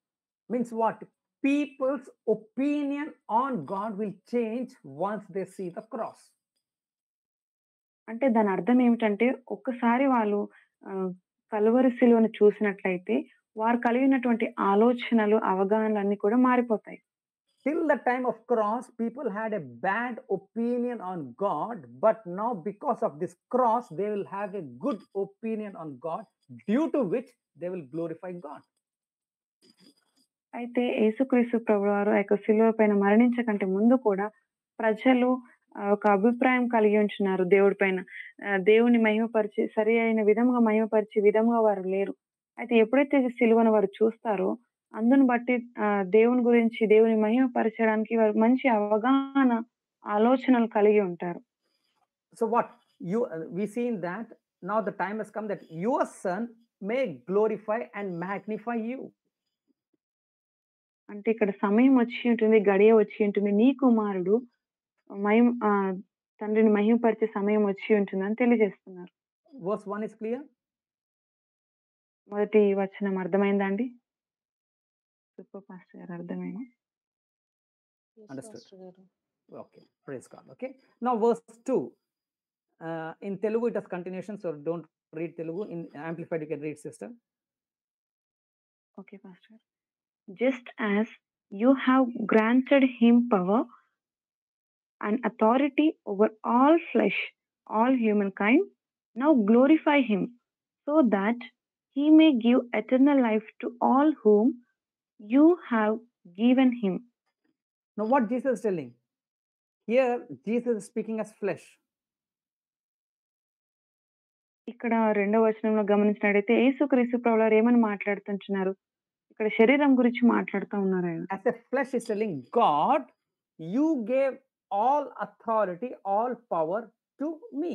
Means what? People's opinion on God will change once they see the cross. అంటే దాని అర్థం ఏమిటంటే, ఒక్కసారి వాళ్ళు కలువరి సిలువను చూసినట్లయితే, వారు కలిగినటువంటి ఆలోచనలు, అవగాహనలన్నీ కూడా మారిపోతాయి. Till the time of cross, people had a bad opinion on God, but now because of this cross, they will have a good opinion on God, due to which they will glorify God. అయితే యేసుక్రీస్తు ప్రభువారు ఆ యొక్క సిలువ పైన మరణించకంటే ముందు కూడా ప్రజలు ఒక అభిప్రాయం కలిగి ఉంచున్నారు దేవుడి పైన. దేవుని మహిమపరిచి సరి అయిన విధంగా మహిమపరిచే విధంగా వారు లేరు. అయితే ఎప్పుడైతే సిలువను వారు చూస్తారో అందుని బట్టి దేవుని గురించి, దేవుని మహిమపరచడానికి వారు మంచి అవగాహన, ఆలోచనలు కలిగి ఉంటారు. So what? We see in that now the time has come that your son may glorify and magnify you. అంటే ఇక్కడ సమయం వచ్చి ఉంటుంది, గడియ వచ్చి ఉంటుంది. నీ కుమారుడు తండ్రిని మహిమపరిచే సమయం వచ్చి ఉంటుందని తెలియజేస్తున్నారు. Verse 1 is clear? మొదటి వచనం అర్థమైందా అండి? సూపర్ పాస్టర్ గారు, అర్థమైంది. Understood. Okay, praise God. Okay, now verse 2. In Telugu it has continuation, so don't read Telugu. In Amplified you can read, sister. Okay, pastor. Just as you have granted him power and authority over all flesh, all humankind, now glorify him, so that he may give eternal life to all whom you have given him. Now, what Jesus is telling? Here, Jesus is speaking as flesh. ఇక్కడ రెండవ వచనంలో గమనించినట్టయితే యేసుక్రీస్తు ప్రభువారు ఏమని మాట్లాడుతుంటున్నారు? ఇక్కడ శరీరం గురించి మాట్లాడుతూ ఉన్నారు ఆయన. As a flesh is telling, God, you gave all authority, all power to me.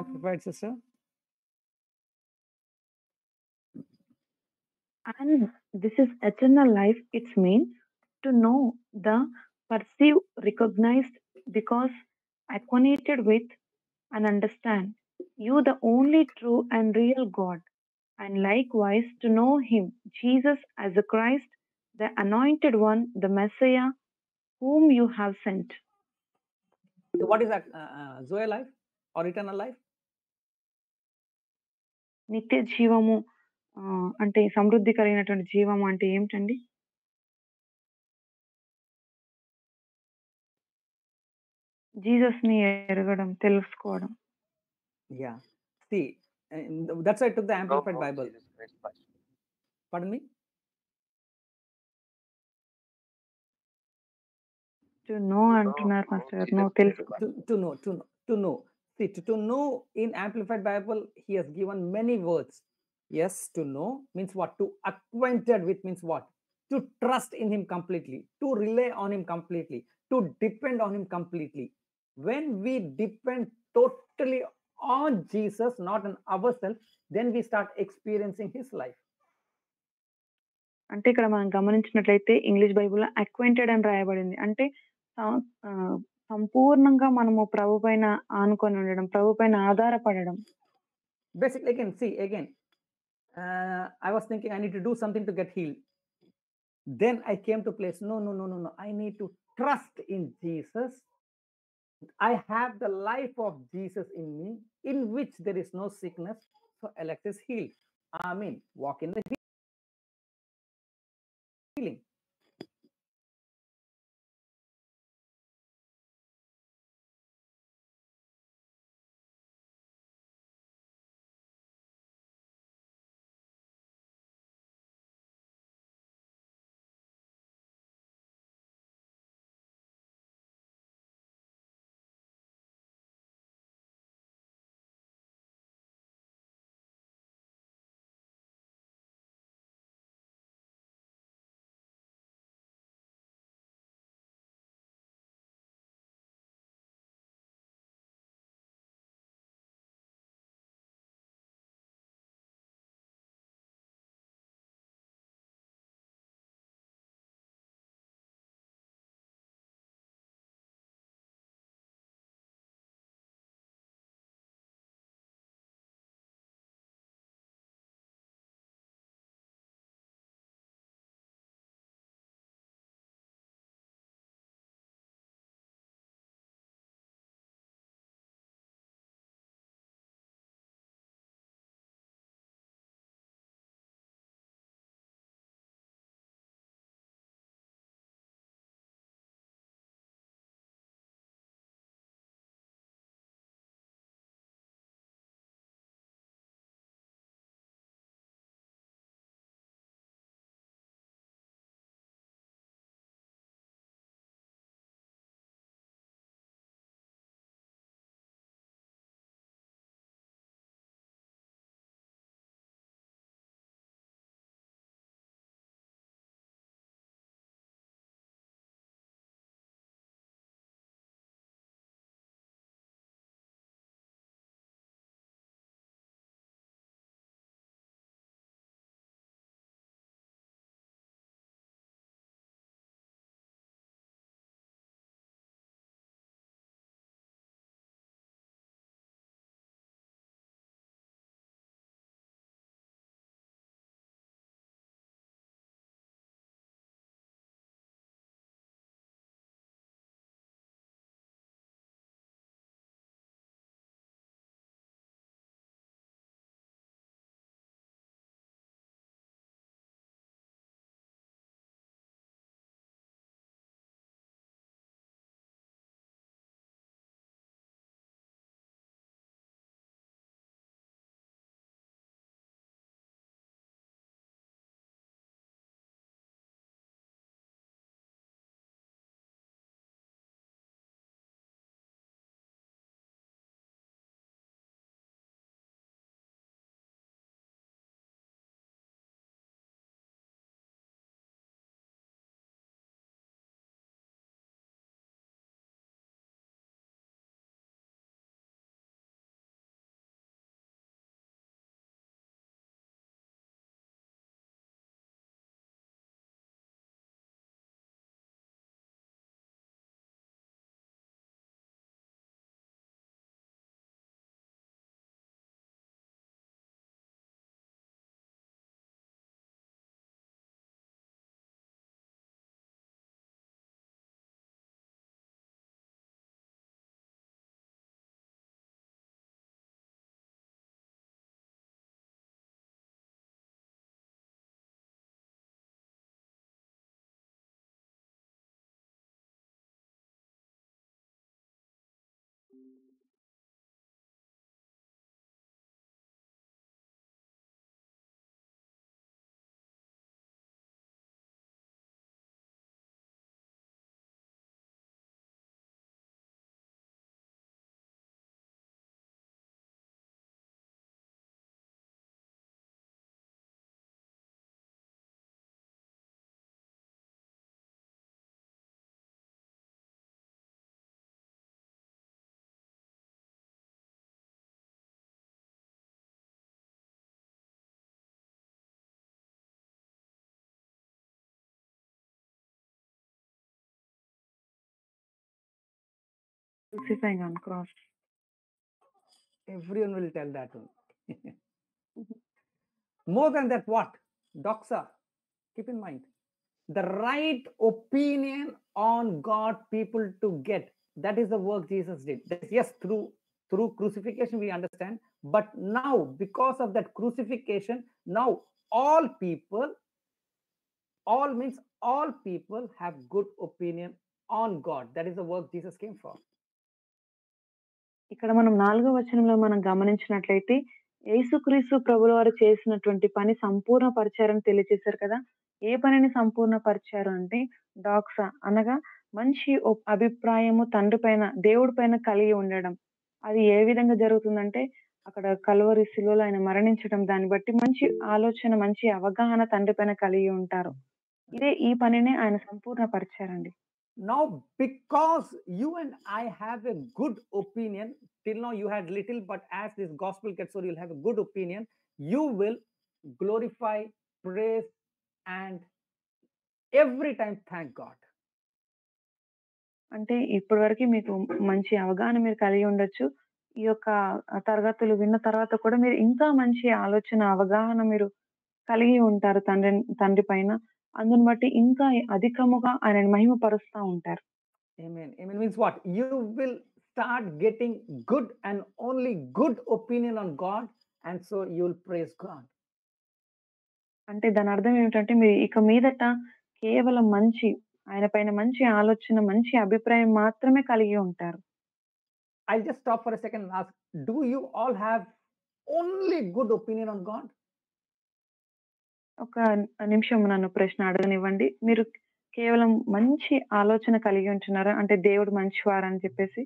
Amplified, sister. And this is eternal life. It's mean to know the perceive, recognized, because acquainted with, and understand you, the only true and real God, and likewise to know Him, Jesus, as the Christ, the Anointed One, the Messiah, whom you have sent. So what is that Zoe life or eternal life? నిత్య జీవము అంటే సమృద్ధి కలిగినటువంటి జీవము అంటే ఏమిటండి? జీసస్‌ని ఎరగడం, తెలుసుకోవడం. Yeah. See, that's why I took the Know Amplified about Bible. Jesus Christ, Pastor. Pardon me? To know అంటున్నారు pastor గారు. నో Jesus తెలుసు. Christ. To know. See, to know in Amplified Bible, he has given many words. Yes, to know means what? To acquainted with means what? To trust in him completely, to rely on him completely, to depend on him completely. When we depend totally on Jesus, not on ourselves, then we start experiencing his life. అంటే ఇక్కడ మనం గమనించినట్లయితే English బైబిల్‌లో acquainted అని రాయబడింది. అంటే సంపూర్ణంగా మనము ప్రభు పైన ఆనుకొని ఉండడం, ప్రభు పైన ఆధారపడడం. Basically, again, I was thinking I need to do something to get healed. Then I came to place, no. I need to trust in Jesus. I have the life of Jesus in me, in which there is no sickness. So Alex is healed. Amen. Walk in the healing. Crucifying on cross. Everyone will tell that one. More than that, what? Doxa. Keep in mind. The right opinion on God people to get. That is the work Jesus did. Yes, through crucifixion we understand, but now because of that crucifixion, now all people, all means all people have good opinion on God. That is the work Jesus came for. ఇక్కడ మనం 4వ వచనంలో మనం గమనించినట్లయితే యేసుక్రీస్తు ప్రభుల వారు చేసినటువంటి పని సంపూర్ణపరిచారని తెలియజేశారు కదా! ఏ పనిని సంపూర్ణపరిచారు అంటే డాక్స అనగా మంచి అభిప్రాయము తండ్రి పైన, దేవుడి పైన కలిగి ఉండడం. అది ఏ విధంగా జరుగుతుందంటే అక్కడ కల్వరి శిలువలో ఆయన మరణించడం, దాన్ని బట్టి మంచి ఆలోచన, మంచి అవగాహన తండ్రి పైన కలిగి ఉంటారు. ఈ పనినే ఆయన సంపూర్ణపరిచారండి. Now, because you and I have a good opinion, till now you had little, but as this gospel gets over, you'll have a good opinion. You will glorify, praise, and every time thank God. అంటే ఇప్పటివరకి మీకు మంచి అవగాహన మీరు కలిగి ఉండొచ్చు. ఈ యొక్క తరగతులు విన్న తర్వాత కూడా మీరు ఇంకా మంచి ఆలోచన, అవగాహన మీరు కలిగి ఉంటారు తండ్రి పైన. అందుని బట్టి ఇంకా అధికముగా ఆయనని మహిమపరుస్తా ఉంటారు. Amen. Amen means what? You will start getting good and only good opinion on God, and so you will praise God. అంటే దాని అర్థం ఏమిటంటే మీరు ఇక మీదట కేవలం ఆయన పైన మంచి ఆలోచన, మంచి అభిప్రాయం మాత్రమే కలిగి ఉంటారు. I'll just stop for a second and ask, do you all have only good opinion on God? ఒక నిమిషం నన్ను ప్రశ్న అడగనివ్వండి. మీరు కేవలం మంచి ఆలోచన కలిగి ఉంటున్నారా? అంటే దేవుడు మంచివారని చెప్పేసి?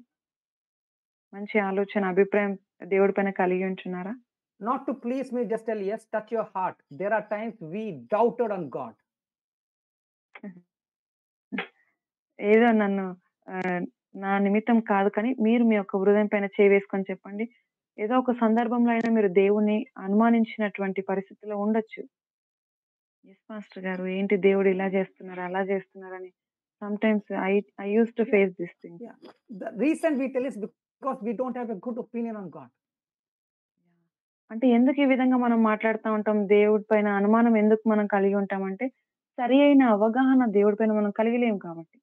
మంచి ఆలోచన, అభిప్రాయం దేవుడి పైన కలిగి ఉంటున్నారా? Not to please me, just tell yes, touch your heart. There are times we doubted on God. ఏదో నన్ను నా నిమిత్తం కాదు కానీ మీరు మీ యొక్క హృదయం పైన చేయి వేసుకొని చెప్పండి. ఏదో ఒక సందర్భంలో అయినా మీరు దేవుడిని అనుమానించినటువంటి పరిస్థితిలో ఉండొచ్చు. యెస్ పాస్టర్ గారు, ఏంటి దేవుడు ఇలా చేస్తున్నారు, అలా చేస్తున్నారని sometimes I used to face this thing. Yeah. The reason we tell is because we don't have a good opinion on God. అంటే ఎందుకు ఈ విధంగా మనం మాట్లాడుతా ఉంటాం? దేవుడి పైన అనుమానం ఎందుకు మనం కలిగి ఉంటామంటే సరి అయిన అవగాహన దేవుడి పైన మనం కలిగి లేము కాబట్టి.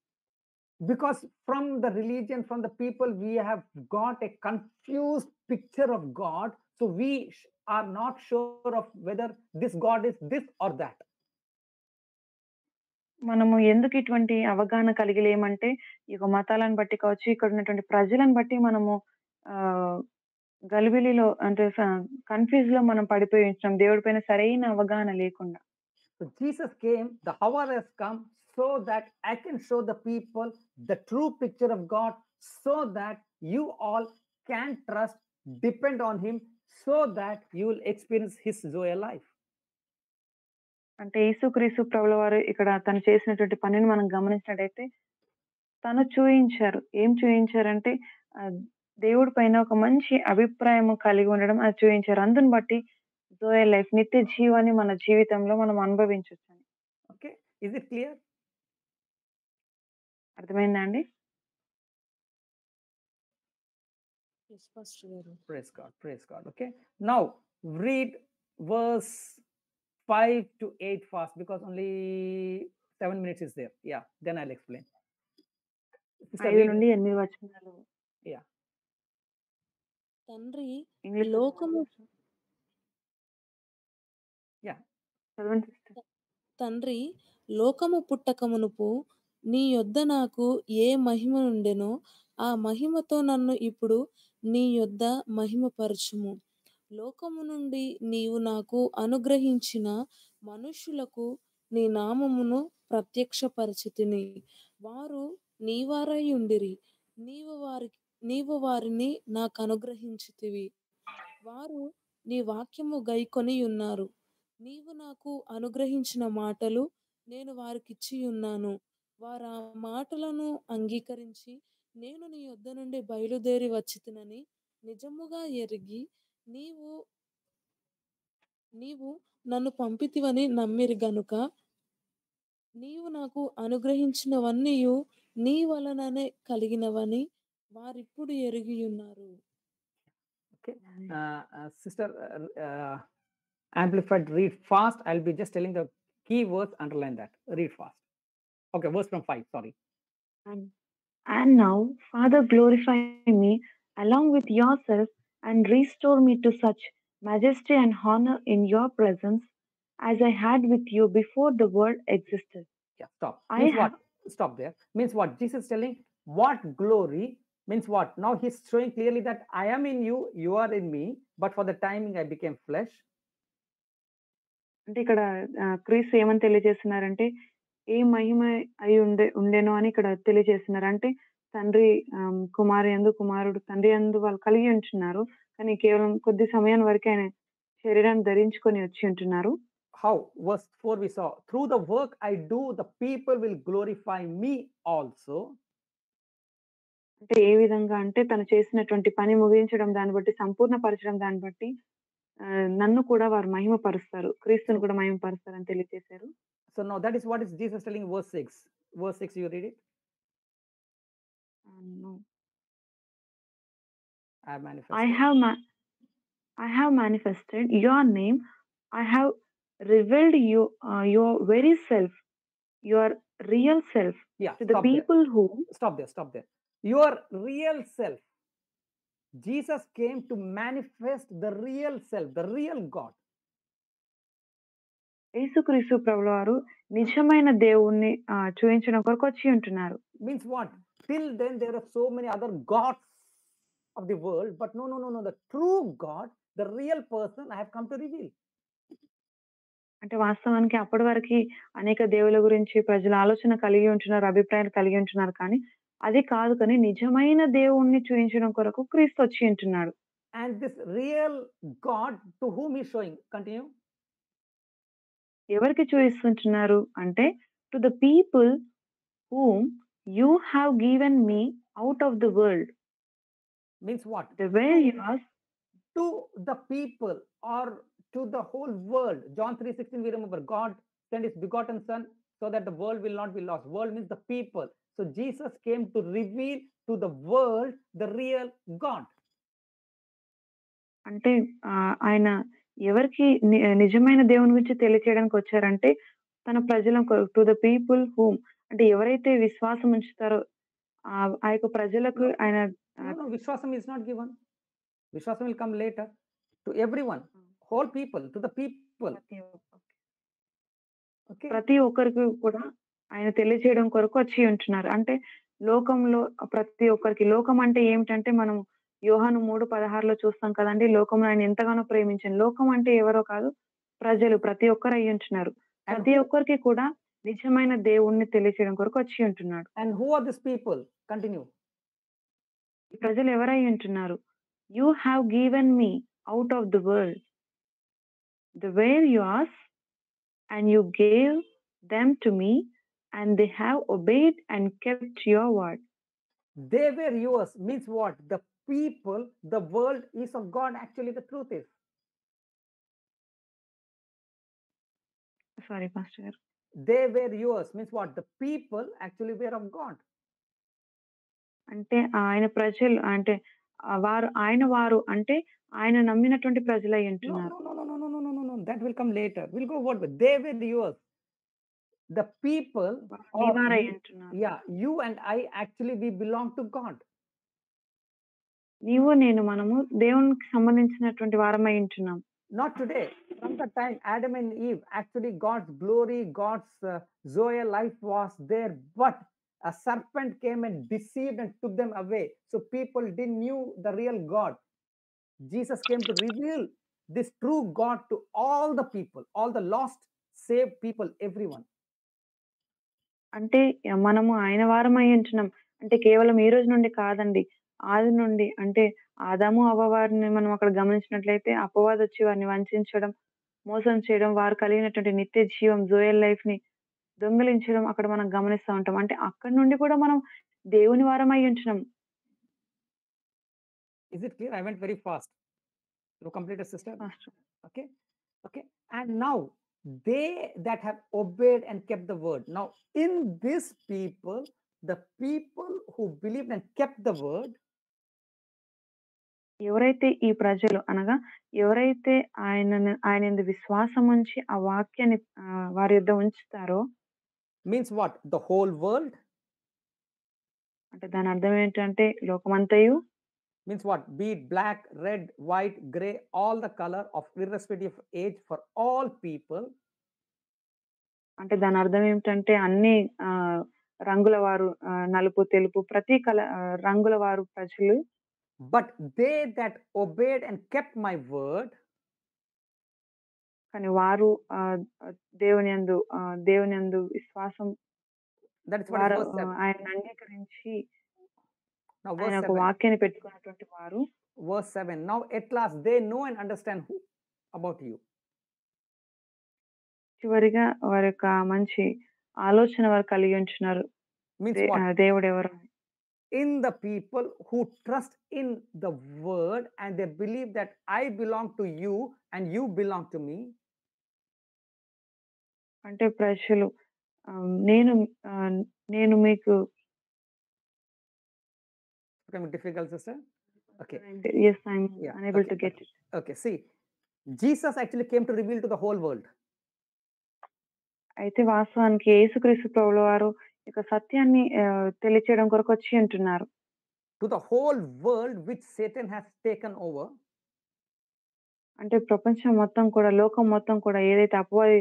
Because from the religion, from the people, we have got a confused picture of God. So we are not sure of whether this God is this or that. మనము ఎందుకు ఇటువంటి అవగాహన కలిగి లేమంటే, ఈ యొక్క మతాలను బట్టి కావచ్చు, ఇక్కడ ఉన్నటువంటి ప్రజలను బట్టి మనము ఆహ్, గలిబిలిలో అంటే కన్‌ఫ్యూజ్‌లో మనం పడిపోయి ఉంటున్నాం. దేవుడి పైన సరైన అవగాహన లేకుండా. So Jesus came, the hour has come, so that I can show the people the true picture of God, so that you all can trust, depend on Him, so that you will experience His joy life. అంటే యేసుక్రీస్తు ప్రభుల వారు ఇక్కడ తను చేసినటువంటి పనిని మనం గమనించినట్టయితే, తను చూయించారు. ఏం చూయించారంటే ఆహ్, దేవుడి పైన ఒక మంచి అభిప్రాయం కలిగి ఉండడం అది చూయించారు. అందుని బట్టి జోయల్ లైఫ్ నిత్య జీవాన్ని మన జీవితంలో మనం అనుభవించొచ్చని. Okay, is it clear? అర్థమైందా అండి? యెస్ పాస్టర్ గారు. Praise God, praise God. Okay, now read verse 5 to 8 fast because only 7 minutes is there. Yeah, then I'll explain. Sister, 5 read. నుండి 8 వచనాలు. Yeah. తండ్రి ఇంగ్లీష్‌లో లోకము Yeah. చదవండి సిస్టర్. తండ్రి లోకము పుట్టక మునుపు నీ యొద్ద నాకు ఏ మహిమ ఉండెనో ఆ మహిమతో నన్ను ఇప్పుడు నీ యొద్ద మహిమపరచుము. లోకము నుండి నీవు నాకు అనుగ్రహించిన మనుష్యులకు నీ నామమును ప్రత్యక్షపరచితిని. వారు నీవారై ఉండిరి. నీవు వారిని నాకనుగ్రహించితివి. వారు నీ వాక్యము గైకొని ఉన్నారు. నీవు నాకు అనుగ్రహించిన మాటలు నేను వారికిచ్చి ఉన్నాను. వారా మాటలను అంగీకరించి నేను నీ యొద్ద నుండి బయలుదేరి వచ్చితినని నిజముగా ఎరిగి నీవు నీవు నన్ను పంపితివని నమ్మిరి గనుక నీవు నాకు అనుగ్రహించినవన్నీయు నీ వలననే కలిగినవని వారిప్పుడు ఎరిగి ఉన్నారు. Okay. Sister, Amplified, read fast. I'll be just telling the key words, underline that. Read fast. Okay, verse from 5, sorry. And now, Father, glorify me along with yourself and restore me to such majesty and honor in your presence as I had with you before the world existed. Yeah, stop. I Means have what? Stop there. Means what? Jesus is telling what glory means what? Now he's showing clearly that I am in you, you are in me, but for the timing I became flesh. అంటే ఇక్కడ క్రీస్తు ఏమని తెలియజేస్తున్నారంటే, ఏ మహిమ అయి ఉండెనో అని ఇక్కడ తెలియజేస్తున్నారు. అంటే తండ్రి కుమారు యందు, కుమారుడు తండ్రి యందు వాళ్ళు కలిగి ఉంటున్నారు. కానీ కేవలం కొద్ది సమయం వరకే ఆయన శరీరాన్ని ధరించుకొని వచ్చి ఉంటున్నారు. How? Verse 4 we saw, through the work I do, the people will glorify me also. అంటే ఏ విధంగా అంటే తను చేసినటువంటి పని ముగించడం, దాన్ని బట్టి సంపూర్ణపరచడం, దాన్ని బట్టి నన్ను కూడా వారు మహిమపరుస్తారు. క్రీస్తుని కూడా మహిమపరుస్తారని తెలియజేశారు. So now that is what is Jesus telling verse 6. Verse 6, you read it. No. I have manifested your name. I have revealed you your very self, your real self, Yeah, to the people who. Stop there. Your real self. Jesus came to manifest the real self, the real God. యేసుక్రీస్తు ప్రభుల వారు నిజమైన దేవుణ్ణి చూపించడం కొరకు వచ్చి ఉంటున్నారు. Means what? Till then there are so many other gods of the world, but no, the true God, the real person I have come to reveal. అంటే వాస్తవానికి అప్పటి వరకు అనేక దేవుల గురించి ప్రజల ఆలోచన కలిగి ఉంటున్నారు, అభిప్రాయాలు కలిగి ఉంటున్నారు. కానీ అది కాదు, కానీ నిజమైన దేవుణ్ణి చూపించడం కొరకు క్రీస్తు వచ్చి ఉంటున్నాడు. And this real God to whom he is showing, continue. ఎవరికి చూపిస్తుంటున్నారు అంటే, to the people whom you have given me out of the world. Means what? The way you are to the people or to the whole world. John 3:16 we remember, God sent his begotten son so that the world will not be lost. World means the people. So Jesus came to reveal to the world the real God. అంటే ఆయన ఎవరికి నిజమైన దేవుని గురించి తెలియచేయడానికి వచ్చారంటే, తన ప్రజలకు, to the people whom, అంటే ఎవరైతే విశ్వాసం ఉంచుతారో ఆ యొక్క ప్రజలకు ఆయన. విశ్వాసం is not given. Vishwasam will come later to everyone, whole people, to the people. ప్రతి ఒక్కరికి కూడా ఆయన తెలియచేయడం కొరకు వచ్చి ఉంటున్నారు. అంటే లోకంలో ప్రతి ఒక్కరికి, లోకం అంటే ఏమిటంటే మనం యోహాను 3:16లో చూస్తాం కదండి, లోకం ఆయన ఎంతగానో ప్రేమించాను. లోకం అంటే ఎవరో కాదు, ప్రజలు ప్రతి ఒక్కరు అయ్యి ఉంటున్నారు. ప్రతి ఒక్కరికి కూడా నిజమైన దేవుణ్ణి తెలియచేయడం కొరకు వచ్చి ఉంటున్నాడు. And who are these people? Continue. ప్రజలు ఎవరై ఉంటున్నారు? You have given me out of the world. They were yours and you gave them to me and they have obeyed and kept your word. They were yours means what? The people, the world is of God. Actually, the truth is. Sorry, Pastor. They were yours means what? The people actually were of God. అంటే ఆయన ప్రజలు అంటే వారు ఆయన వారు అంటే ఆయన నమ్మినటువంటి ప్రజలు అయి ఉంటున్నారు. No. That will come later. We'll go what? They were yours. The people, yeah, you and I actually we belong to God. నీవు నేను మనము దేవునికి సంబంధించినటువంటి వారమై ఉంటున్నాం. Not today. From the time Adam and Eve, actually God's glory, God's Zoe life was there, but a serpent came and deceived and took them away. So people didn't knew the real God. Jesus came to reveal this true God to all the people, all the lost, saved people, everyone. అంటే మనము ఆయన వారమై ఉంటున్నాం అంటే కేవలం ఈ రోజు నుండి కాదండి, ఆది నుండి. అంటే ఆదాము అవ్వ వారిని మనం అక్కడ గమనించినట్లయితే అపవాది వచ్చి వారిని వంచడం, మోసం చేయడం, వారు కలిగినటువంటి నిత్య జీవం జోయల్ లైఫ్ ని దొంగిలించడం అక్కడ మనం గమనిస్తూ ఉంటాం. అంటే అక్కడ నుండి కూడా మనం దేవుని వారమై ఉంటున్నాం. Is it clear? I went very fast. You complete, sister? Okay. And now they that have obeyed and kept the word. Now in this people the people who believed and kept the word, ఎవరైతే ఈ ప్రజలు అనగా ఎవరైతే ఆయన యందు విశ్వాసం ఉంచి ఆ వాక్యాన్ని వారి యొద్ద ఉంచుతారో means what? The whole world. అంటే దాని అర్థం ఏంటంటే లోకమంతయు Means what? Be it black, red, white, gray, all the color of irrespective of age, for all people. అంటే దాని అర్థం ఏమిటంటే అన్ని రంగుల వారు నలుపు, తెలుపు ప్రతి రంగుల వారు ప్రజలు. But they that obeyed and kept my word, కానీ వారు దేవుని యందు విశ్వాసం that is what is వారు verse 7. ఆయనను అంగీకరించి Now ఆయన verse ఒక 7. వాక్యాన్ని పెట్టుకున్నటువంటి వారు Verse 7. Now at last they know and understand who about you. చివరిగా వారి యొక్క మంచి ఆలోచన వారు కలిగి ఉంటున్నారు. Means what? దేవుడు ఎవరు In the people who trust in the word and they believe that I belong to you and you belong to me. అంటే ప్రజలు నేను నేను మీకు Becoming difficult, sister. Okay. Yes, I'm unable okay, to get okay. it. Okay, see, Jesus actually came to reveal to the whole world. అయితే వాస్తవానికి యేసుక్రీస్తు ప్రభుల వారు ఇక సత్యాన్ని తెలియచేయడం కొరకు వచ్చి ఉంటున్నారు. To the whole world which Satan has taken over. అంటే ప్రపంచం మొత్తం కూడా లోకం మొత్తం కూడా ఏదైతే అపవాది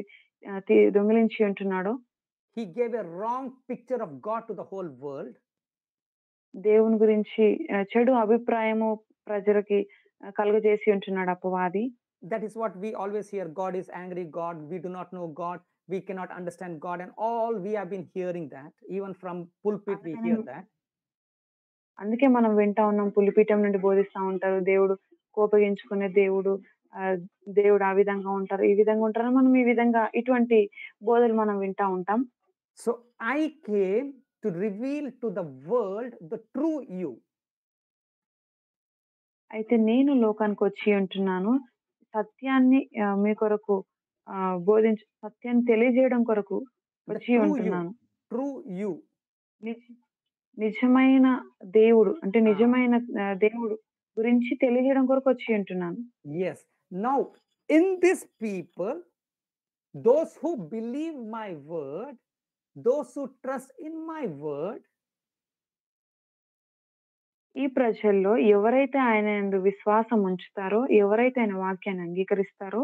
దొంగిలించి ఉంటున్నాడో he gave a wrong picture of God to the whole world. దేవుని గురించి చెడు అభిప్రాయము ప్రజలకి కలుగజేసి ఉంటున్నాడు అపవాది. That is what we always hear. God is angry. God, we do not know God. We cannot understand God. And all we have been hearing that. Even from pulpit we hear that. అందుకే మనం వింటా ఉన్నాం, పులిపీఠం నుండి బోధిస్తా ఉంటారు, దేవుడు కోపగించుకునే దేవుడు, దేవుడు ఆ విధంగా ఉంటారు, ఈ విధంగా ఉంటారు, మనం ఈ విధంగా ఇటువంటి బోధలు మనం వింటా ఉంటాం. So I came to reveal to the world the true you. అయితే నేను లోకానికి వచ్చి ఉంటున్నాను సత్యాన్ని మీ కొరకు సత్యాన్ని తెలియజేయడం కొరకు వచ్చి ఉంటున్నాను. True you. నిజమైన దేవుడు అంటే నిజమైన దేవుడు గురించి తెలియజేయడం కొరకు వచ్చి ఉంటున్నాను. Yes. Now in this people, those who believe my word, those who trust in my word, ఈ ప్రజల్లో ఎవరైతే ఆయన యందు విశ్వాసం ఉంచుతారో, ఎవరైతే ఆయన వాక్యాన్ని అంగీకరిస్తారో,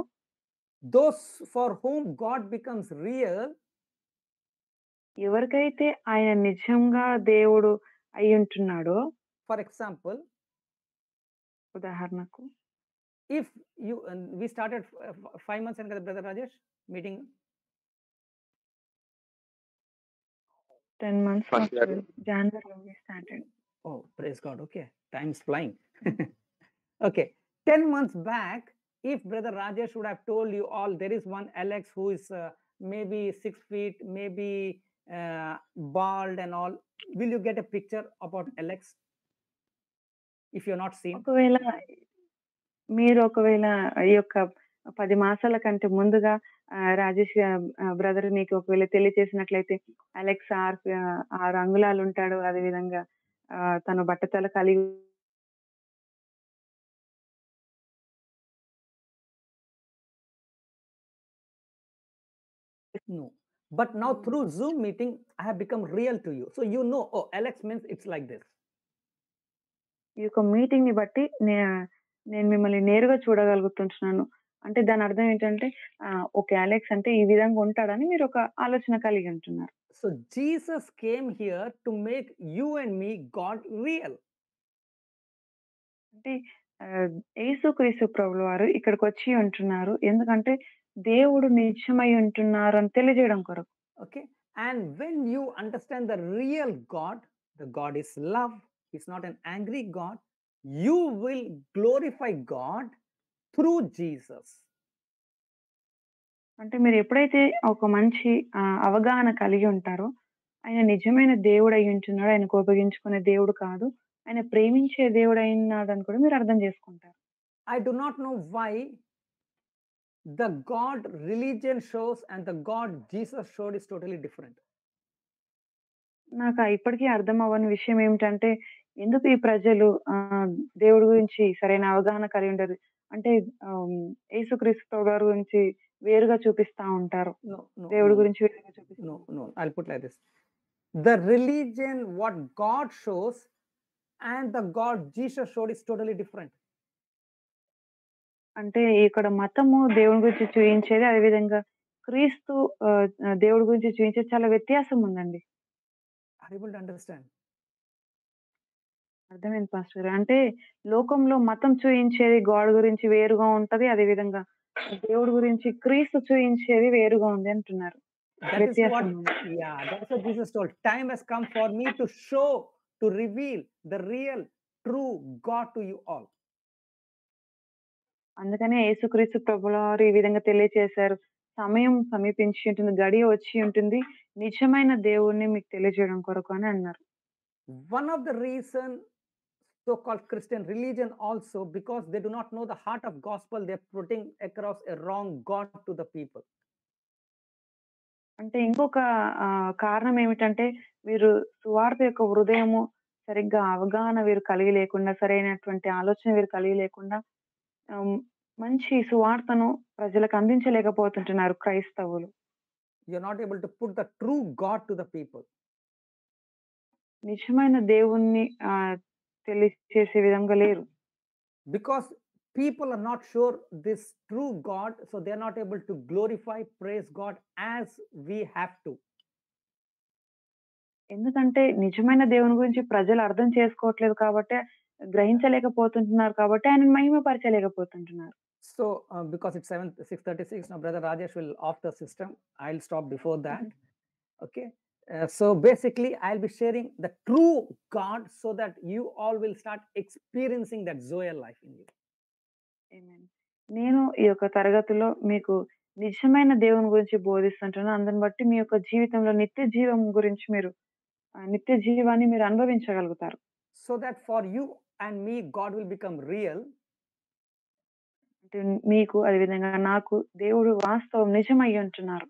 those for whom God becomes real, ఎవరికైతే ఆయన నిజంగా దేవుడు అయి ఉంటున్నాడో. For example, ఉదాహరణకు if you we started 5 months ago, brother Rajesh, meeting 10 months January we started. Oh, praise God. Okay, time's flying. Okay, 10 months back, if brother Rajesh would have told you all, there is one Alex who is maybe 6 feet, maybe bald and all, will you get a picture about Alex if you're not seen? మీరు ఒకవేళ ఈ యొక్క 10 మాసాల కంటే ముందుగా Rajesh brother మీకు ఒకవేళ తెలియజేసినట్లయితే Alex 6 అంగుళాలు ఉంటాడు, అదే విధంగా తన బట్టతల కలిగి No, but now through Zoom meeting I have become real to you, so you know, oh, Alex means it's like this. ఈ యొక్క మీటింగ్ ని బట్టి నేను మిమ్మల్ని నేరుగా చూడగలుగుతున్నాను. అంటే దాని అర్థం ఏంటంటే ఓకే, అలెక్స్ అంటే ఈ విధంగా ఉంటాడని మీరు ఒక ఆలోచన కలిగి ఉంటున్నారు. So Jesus came here to make you and me God real. అంటే యేసుక్రీస్తు ప్రభుల వారు ఇక్కడికి వచ్చి ఉంటున్నారు ఎందుకంటే దేవుడు నిజమై ఉంటున్నారు అని తెలియజేయడం కొరకు. Okay, and when you understand the real God, the God is love, he's not an angry God, you will glorify God through Jesus. అంటే మీరు ఎప్పుడైతే ఒక మంచి అవగాహన కలిగి ఉంటారో, ఆయన నిజమైన దేవుడు అయి ఉంటున్నాడు, ఆయన కోపగించుకునే దేవుడు కాదు, ఆయన ప్రేమించే దేవుడు అయినాడని కూడా మీరు అర్థం చేసుకుంటారు. I do not know why the God religion shows and the God Jesus showed is totally different. నాకు ఇప్పటికీ అర్థం అవ్వని విషయం ఏమిటంటే, ఎందుకు ఈ ప్రజలు దేవుడి గురించి సరైన అవగాహన కలిగి ఉండరు. అంటే యేసుక్రీస్తు ప్రభువారి గురించి వేరుగా చూపిస్తా ఉంటారు. No, no, దేవుడి no, గురించి వేరుగా చూపిస్తా no, ఉంటారు. no. I'll put like this. The religion what God shows and the God Jesus showed is totally different. అంటే ఇక్కడ మతము దేవుని గురించి చూయించేది, అదేవిధంగా క్రీస్తు దేవుడి గురించి చూయించేది చాలా వ్యత్యాసం ఉందండి. Are you able to understand? అర్థమైంది పాస్టర్ గారు. అంటే లోకంలో మతం చూయించేది గాడ్ గురించి వేరుగా ఉంటది. అదేవిధంగా దేవుడి గురించి క్రీస్తు చూయించేది వేరుగా ఉంది అంటున్నారు. That is what, వ్యత్యాసం ఉంది. yeah, that's what Jesus told. Time has come for me to show, to reveal the real, true God to you all. అందుకనే యేసుక్రీస్తు ప్రభులవారు ఈ విధంగా తెలియచేశారు. సమయం సమీపించి ఉంటుంది. గడియ వచ్చి ఉంటుంది. నిజమైన దేవుడిని మీకు తెలియజేయడం కొరకు అని అన్నారు. One of the reason so-called Christian religion also, because they do not know the heart of gospel, they're putting across a wrong God to the people. అంటే ఇంకొక కారణం ఏమిటంటే వీరు సువార్త యొక్క హృదయము సరిగ్గా అవగాహన వీరు కలిగి లేకుండా, సరైనటువంటి ఆలోచన వీరు కలిగి లేకుండా ఆహ్, మంచి సువార్తను ప్రజలకు అందించలేకపోతుంటున్నారు క్రైస్తవులు. You're not able to put the true God to the people. నిజమైన దేవుణ్ణి తెలియచేసే విధంగా లేరు. Because people are not sure this true God, so they're not able to glorify, praise God as we have to. ఎందుకంటే నిజమైన దేవుని గురించి ప్రజలు అర్థం చేసుకోవట్లేదు కాబట్టే, గ్రహించలేకపోతుంటున్నారు కాబట్టి ఆయనను మహిమపరచలేకపోతుంటున్నారు. So, because it's 6:36 now, brother Rajesh will off the system. I'll stop before that. Okay. So basically, I'll be sharing the true God so that you all will start experiencing that Zoe life in you. ఆమేన్. నేను ఈ యొక్క తరగతిలో మీకు నిజమైన దేవుని గురించి బోధిస్తుంటున్నాను. అందుని బట్టి మీ యొక్క జీవితంలో నిత్య జీవం గురించి మీరు నిత్య జీవాన్ని మీరు అనుభవించగలుగుతారు. So that for you and me, God will become real. అంటే మీకు అదేవిధంగా నాకు దేవుడు వాస్తవం నిజమై ఉంటున్నారు.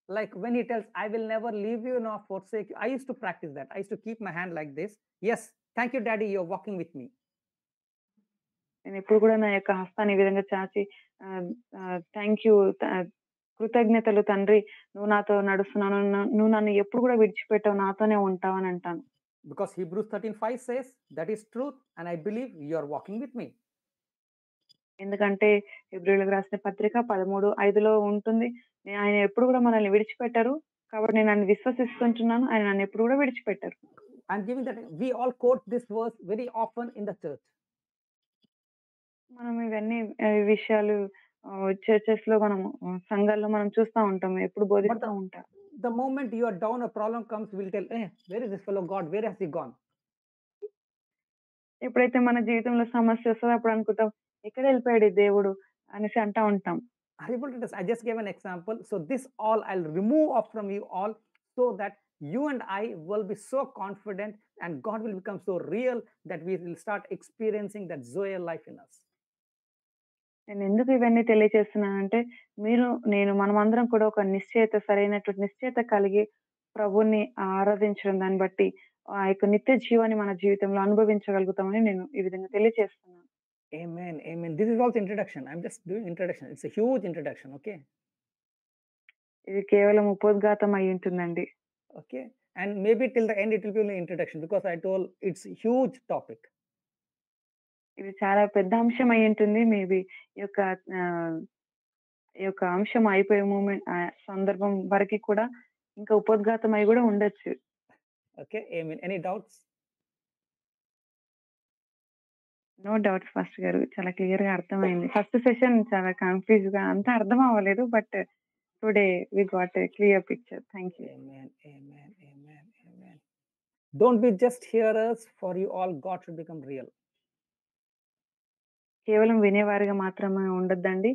Like when he tells, I will never leave you nor forsake you. I used to practice that. I used to keep my hand like this. Yes, thank you, Daddy, you're walking with me. నేనెప్పుడు కూడా నా యొక్క హస్తాన్ని ఈ విధంగా చాచి ఆహ్, ఆహ్, థాంక్ యూ కృతజ్ఞతలు తండ్రి. నువ్వు నాతో నడుస్తున్నావు. నువ్వు నన్ను ఎప్పుడు కూడా విడిచిపెట్టవు. నాతోనే ఉంటావు అని అంటాను. Because Hebrews 13:5 says, that is truth, and I believe you are walking with me. ఎందుకంటే హెబ్రీయులకు రాసిన పత్రిక 13:5లో ఉంటుంది. ఆయన ఎప్పుడు కూడా మనల్ని విడిచిపెట్టరు. కాబట్టి నేను ఆయన్ని విశ్వసిస్తుంటున్నాను. ఆయన నన్ను ఎప్పుడు కూడా విడిచిపెట్టరు. I'm giving that, we all quote this verse very often in the church. మనం ఇవన్నీ విషయాలు చర్చెస్‌లో మనము సంఘాల్లో మనం చూస్తా ఉంటాం. ఎప్పుడు బోధిస్తా ఉంటారు. The moment you are down, a problem comes, we'll tell, where is this fellow God? Where has he gone? ఎప్పుడైతే మన జీవితంలో సమస్య వస్తదో అప్పుడు అనుకుంటాం, ఎక్కడెళ్ళిపోయాడు ఈ దేవుడు అనేసి అంటా ఉంటాం. Are you able to I just gave an example. So this all I'll remove off from you all so that you and I will be so confident and God will become so real that we will start experiencing that Zoe life in us. నేనెందుకు ఇవన్నీ తెలియచేస్తున్నానంటే, నేను మనమందరం కూడా ఒక సరైనటువంటి నిశ్చయత కలిగి ప్రభువుని ఆరాధించడం దాన్ని బట్టి ఆ యొక్క నిత్య జీవాన్ని మన జీవితంలో అనుభవించగలుగుతామని నేను ఈ విధంగా తెలియచేస్తున్నాను. Amen. Amen. This is also introduction. I'm just doing introduction. It's a huge introduction. Okay. ఇది కేవలం ఉపోద్ఘాతం అయి ఉంటుందండి. Okay. And maybe till the end it will be only introduction because I told it's a huge topic. ఇది చాలా పెద్ద అంశం అయి ఉంటుంది. మేబీ ఈ యొక్క ఆహ్, ఈ యొక్క అంశం అయిపోయే సందర్భం వరకి కూడా ఇంకా ఉపోద్ఘాతం అయి గూడా ఉండొచ్చు. Okay. Amen. Any doubts? No doubts pastor గారు. చాలా క్లియర్‌గా అర్థమైంది. ఫస్ట్ సెషన్ చాలా కన్‌ఫ్యూజ్‌గా అంతా అర్థం అవ్వలేదు. But today we got a clear picture. Thank you. Amen. Amen. Amen. Amen. Don't be just hearers. For you all, God should become real. కేవలం వినేవారిగా మాత్రమే ఉండొద్దండి.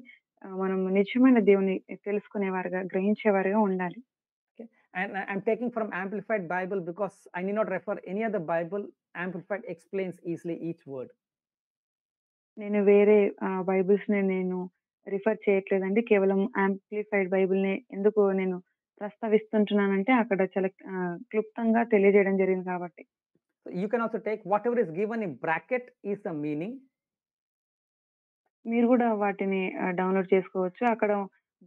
మనం నిజమైన దేవుని తెలుసుకునేవారుగా, గ్రహించేవారుగా ఉండాలి. Okay. And I'm taking from Amplified Bible because I need not refer any other Bible. Amplified explains easily each word. నేను వేరే బైబిల్స్‌ని నేను refer చేయట్లేదండి. కేవలం యాంప్లిఫైడ్ బైబిల్‌ని ఎందుకు నేను ప్రస్తావిస్తుంటున్నానంటే అక్కడ చాలా క్లుప్తంగా తెలియజేయడం జరిగింది కాబట్టి. So you can also take whatever is given in bracket is the meaning. మీరు గూడా వాటిని డౌన్‌లోడ్ చేసుకోవచ్చు. అక్కడ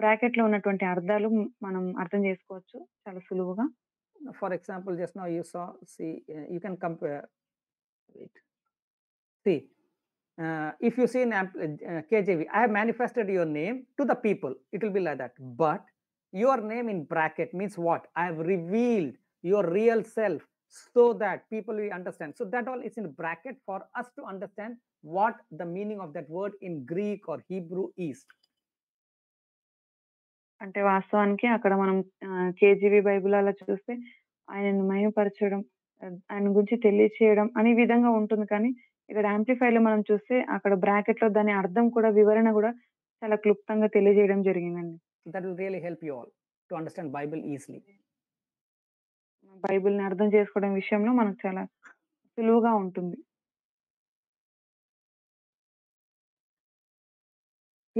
బ్రాకెట్‌లో ఉన్నటువంటి అర్థాలు మనం అర్థం చేసుకోవచ్చు చాలా సులువుగా. For example, just now you saw, see, you can compare. Wait. See, if you see in KJV, I have manifested your name to the people. It will be like that. But your name in bracket means what? I have revealed your real self so that people will understand. So that all is in bracket for us to understand what the meaning of that word in Greek or Hebrew is. అంటే వాస్తవానికి అక్కడ మనం KGV Bible అలా చూస్తే ఆయనను మహిమపరచడం, ఆయన గురించి తెలియచేయడం అనే విధంగా ఉంటుంది. కానీ ఇక్కడ యాంప్లిఫైర్‌లో మనం చూస్తే అక్కడ బ్రాకెట్‌లో దాని అర్థం కూడా వివరణ గూడా చాలా క్లుప్తంగా తెలియజేయడం జరిగిందండి. That will really help you all to understand Bible easily. బైబిల్‌ని అర్థం చేసుకోవడం విషయంలో మనకు చాలా సులువుగా ఉంటుంది.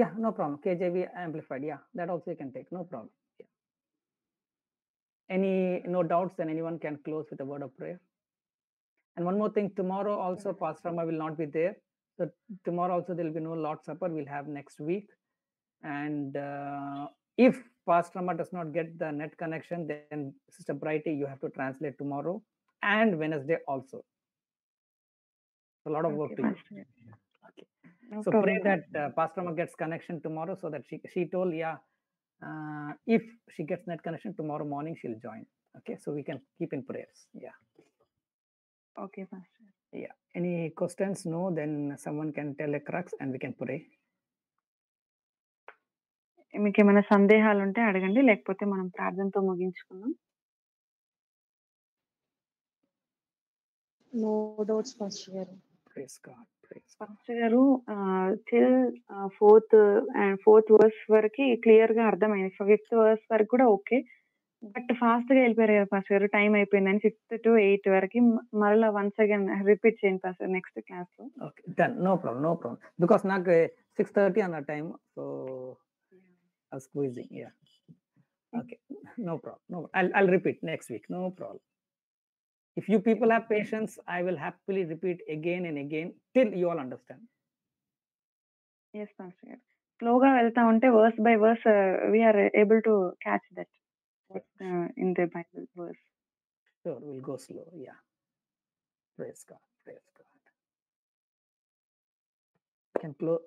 Yeah, no problem. KJV amplified. Yeah, that also you can take. No problem. Yeah. No doubts, then anyone can close with a word of prayer. And one more thing, tomorrow also Pastor Rama will not be there. So tomorrow also there will be no Lord's Supper. We'll have next week. And if Pastor Rama does not get the net connection, then Sister Brighty, you have to translate tomorrow and Wednesday also. A lot of work to do. Okay. No So pray problem. that Pastor Rama gets connection tomorrow, so that she told, yeah, if she gets net connection tomorrow morning, she'll join. Okay, so we can keep in prayers. Yeah. Okay, Pastor. Yeah. Any questions? No, then someone can tell a crux and we can pray. మీకేమైనా సందేహాలుంటే అడగండి. లేకపోతే మనం ప్రార్థనతో ముగించుకుందాం. No doubts pastor గారు. Praise God. Praise God. Pastor గారు till fourth verse వరకి క్లియర్‌గా అర్థమైంది. ఫిఫ్త్ వర్స్ వరకు కూడా ఓకే. బట్ ఫాస్ట్‌గా వెళ్ళిపోయారు కదా పాస్టర్ గారు. టైం అయిపోయిందని 5-8 వరకి మరలా వన్స్ అగైన్ రిపీట్ చేయండి పాస్టర్ నెక్స్ట్ క్లాస్‌లో. Okay, done. No problem. No problem. Because నాకు 6:30 on our time, so I was squeezing. Yeah. Okay. No problem. No, I'll repeat next week. No problem. If you people have patience, I will happily repeat again and again till you all understand. Yes pastor గారు. స్లోగా వెళ్తా ఉంటే verse by verse we are able to catch that in the Bible verse. Sure, we'll go slow. Yeah. Praise God. Praise God. Can close.